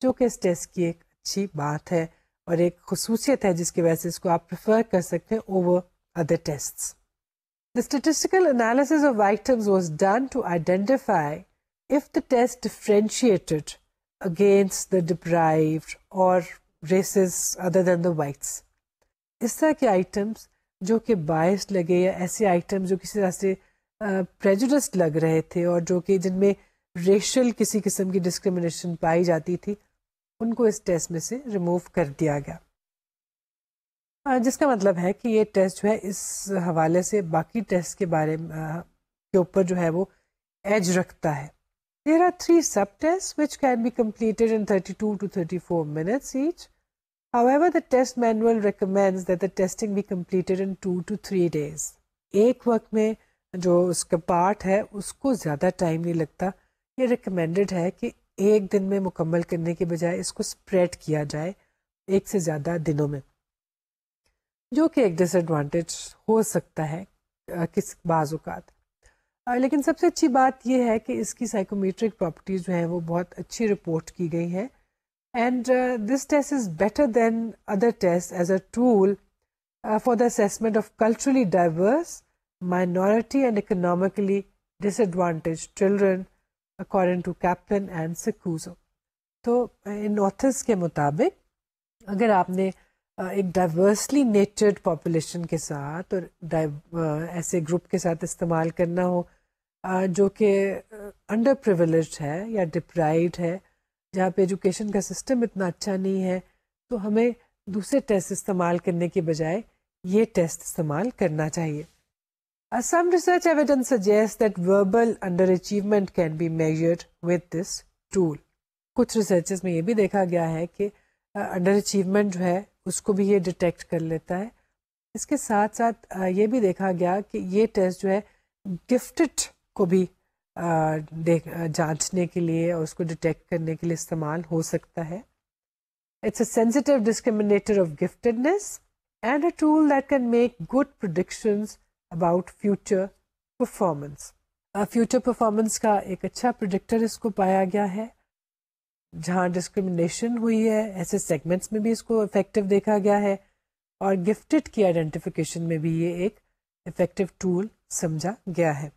جو کہ اس ٹیسٹ کی ایک اچھی بات ہے اور ایک خصوصیت ہے جس کی وجہ سے اس کو آپ پریفر کر سکتے ہیں over other tests. The statistical analysis of items was done to identify if the test differentiated against the deprived or races other than the whites. اس طرح کے آئٹمس جو کہ باعث لگے، یا ایسے آئٹم جو کسی طرح سے پریجوڈسڈ لگ رہے تھے اور جو کہ جن میں ریشل کسی قسم کی ڈسکریمنیشن پائی جاتی تھی، ان کو اس ٹیسٹ میں سے ریموو کر دیا گیا. جس کا مطلب ہے کہ یہ ٹیسٹ جو ہے اس حوالے سے باقی ٹیسٹ کے بارے کے اوپر جو ہے وہ ایج رکھتا ہے. There are 3 sub-tests which can be completed in 32 to 34 minutes each. However, the test manual recommends that the testing be completed in 2 to 3 days. ایک وقت میں جو اس کا پارٹ ہے اس کو زیادہ ٹائم نہیں لگتا. یہ ریکمینڈڈ ہے کہ ایک دن میں مکمل کرنے کے بجائے اس کو اسپریڈ کیا جائے ایک سے زیادہ دنوں میں، جو کہ ایک ڈس ایڈوانٹیج ہو سکتا ہے کس بعض اوقات. لیکن سب سے اچھی بات یہ ہے کہ اس کی سائیکومیٹرک پراپرٹیز جو ہیں وہ بہت اچھی رپورٹ کی گئی ہیں. And this test is better than other test as a tool for the assessment of culturally diverse, minority and economically disadvantaged children according to Kaplan and Secuso. تو ان آتھرس کے مطابق اگر آپ نے ایک ڈائیورسلی نیچرڈ پاپولیشن کے ساتھ اور ایسے گروپ کے ساتھ استعمال کرنا ہو جو کہ انڈر پریویلیجڈ ہے یا ڈپرائیوڈ ہے، جہاں پہ ایجوکیشن کا سسٹم اتنا اچھا نہیں ہے، تو ہمیں دوسرے ٹیسٹ استعمال کرنے کی بجائے یہ ٹیسٹ استعمال کرنا چاہیے. Some research evidence suggests that verbal underachievement can be measured with this tool. کچھ ریسرچز میں یہ بھی دیکھا گیا ہے کہ انڈر اچیومنٹ جو ہے اس کو بھی یہ ڈیٹیکٹ کر لیتا ہے. اس کے ساتھ ساتھ یہ بھی دیکھا گیا کہ یہ ٹیسٹ جو ہے گفٹڈ کو بھی جانچنے کے لیے اور اس کو ڈیٹیکٹ کرنے کے لیے استعمال ہو سکتا ہے. It's a sensitive discriminator of giftedness and a tool that can make good predictions about future performance. Future performance کا ایک اچھا پریڈکٹر اس کو پایا گیا ہے. جہاں ڈسکریمنیشن ہوئی ہے ایسے سیگمنٹس میں بھی اس کو افیکٹو دیکھا گیا ہے، اور گفٹڈ کی آئیڈینٹیفیکیشن میں بھی یہ ایک افیکٹو ٹول سمجھا گیا ہے.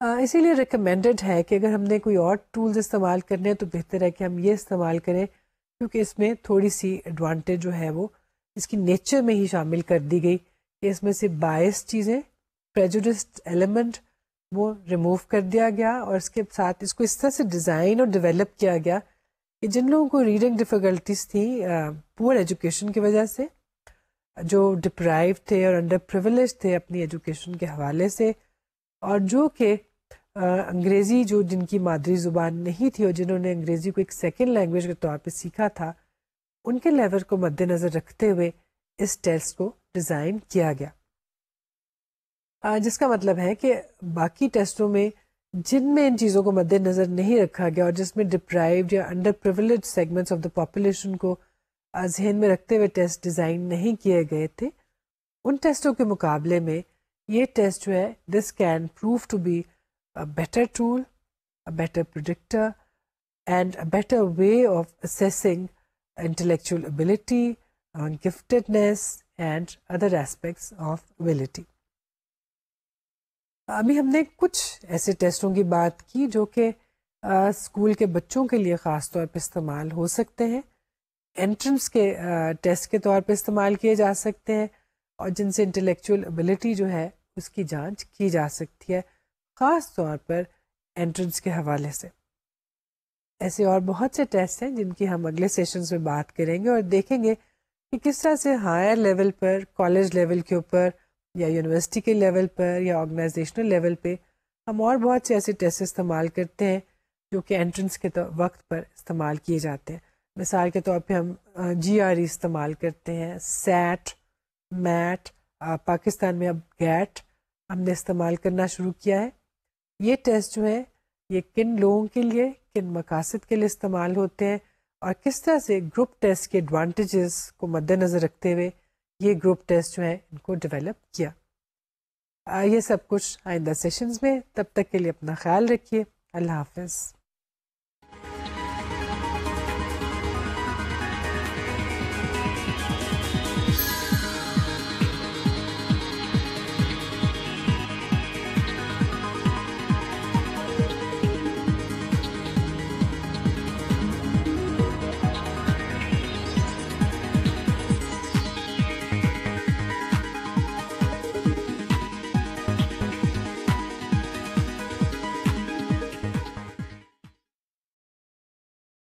اسی لیے ریکمینڈڈ ہے کہ اگر ہم نے کوئی اور ٹولز استعمال کرنے ہیں تو بہتر ہے کہ ہم یہ استعمال کریں، کیونکہ اس میں تھوڑی سی ایڈوانٹیج جو ہے وہ اس کی نیچر میں ہی شامل کر دی گئی کہ اس میں سے بائس چیزیں، پریجوڈسڈ ایلیمنٹ وہ ریموو کر دیا گیا، اور اس کے ساتھ اس کو اس طرح سے ڈیزائن اور ڈیولپ کیا گیا کہ جن لوگوں کو ریڈنگ ڈیفیکلٹیز تھیں پور ایجوکیشن کی وجہ سے، جو ڈپرائیو تھے اور انڈر پریویلیج تھے اپنی ایجوکیشن کے حوالے سے، اور جو کہ انگریزی جو جن کی مادری زبان نہیں تھی اور جنہوں نے انگریزی کو ایک سیکنڈ لینگویج کے طور پہ سیکھا تھا، ان کے لیول کو مد نظر رکھتے ہوئے اس ٹیسٹ کو ڈیزائن کیا گیا. جس کا مطلب ہے کہ باقی ٹیسٹوں میں جن میں ان چیزوں کو مد نظر نہیں رکھا گیا اور جس میں ڈپرائیوڈ یا under privilege segments of the population کو ذہن میں رکھتے ہوئے ٹیسٹ ڈیزائن نہیں کیے گئے تھے، ان ٹیسٹوں کے مقابلے میں یہ ٹیسٹ جو ہے this can prove to be a better tool, a better predictor and a better way of assessing intellectual ability, giftedness and other aspects of ability. ابھی ہم نے کچھ ایسے ٹیسٹوں کی بات کی جو کہ اسکول کے بچوں کے لیے خاص طور پہ استعمال ہو سکتے ہیں، انٹرنس کے ٹیسٹ کے طور پہ استعمال کیے جا سکتے ہیں، اور جن سے انٹلیکچوئل ابلٹی جو ہے اس کی جانچ کی جا سکتی ہے، خاص طور پر انٹرنس کے حوالے سے. ایسے اور بہت سے ٹیسٹ ہیں جن کی ہم اگلے سیشنز میں بات کریں گے اور دیکھیں گے کہ کس طرح سے ہائر لیول پر، کالج لیول کے اوپر یا یونیورسٹی کے لیول پر یا آرگنائزیشنل لیول پہ ہم اور بہت سے ایسے ٹیسٹ استعمال کرتے ہیں جو کہ انٹرنس کے وقت پر استعمال کیے جاتے ہیں. مثال کے طور پہ ہم GRE استعمال کرتے ہیں، سیٹ، میٹ، پاکستان میں اب گیٹ ہم نے استعمال کرنا شروع کیا ہے. یہ ٹیسٹ جو ہے یہ کن لوگوں کے لیے، کن مقاصد کے لیے استعمال ہوتے ہیں، اور کس طرح سے گروپ ٹیسٹ کے ایڈوانٹیجز کو مد نظر رکھتے ہوئے یہ گروپ ٹیسٹ جو ہے ان کو ڈیولپ کیا. یہ سب کچھ آئندہ سیشنز میں. تب تک کے لیے اپنا خیال رکھیے. اللہ حافظ.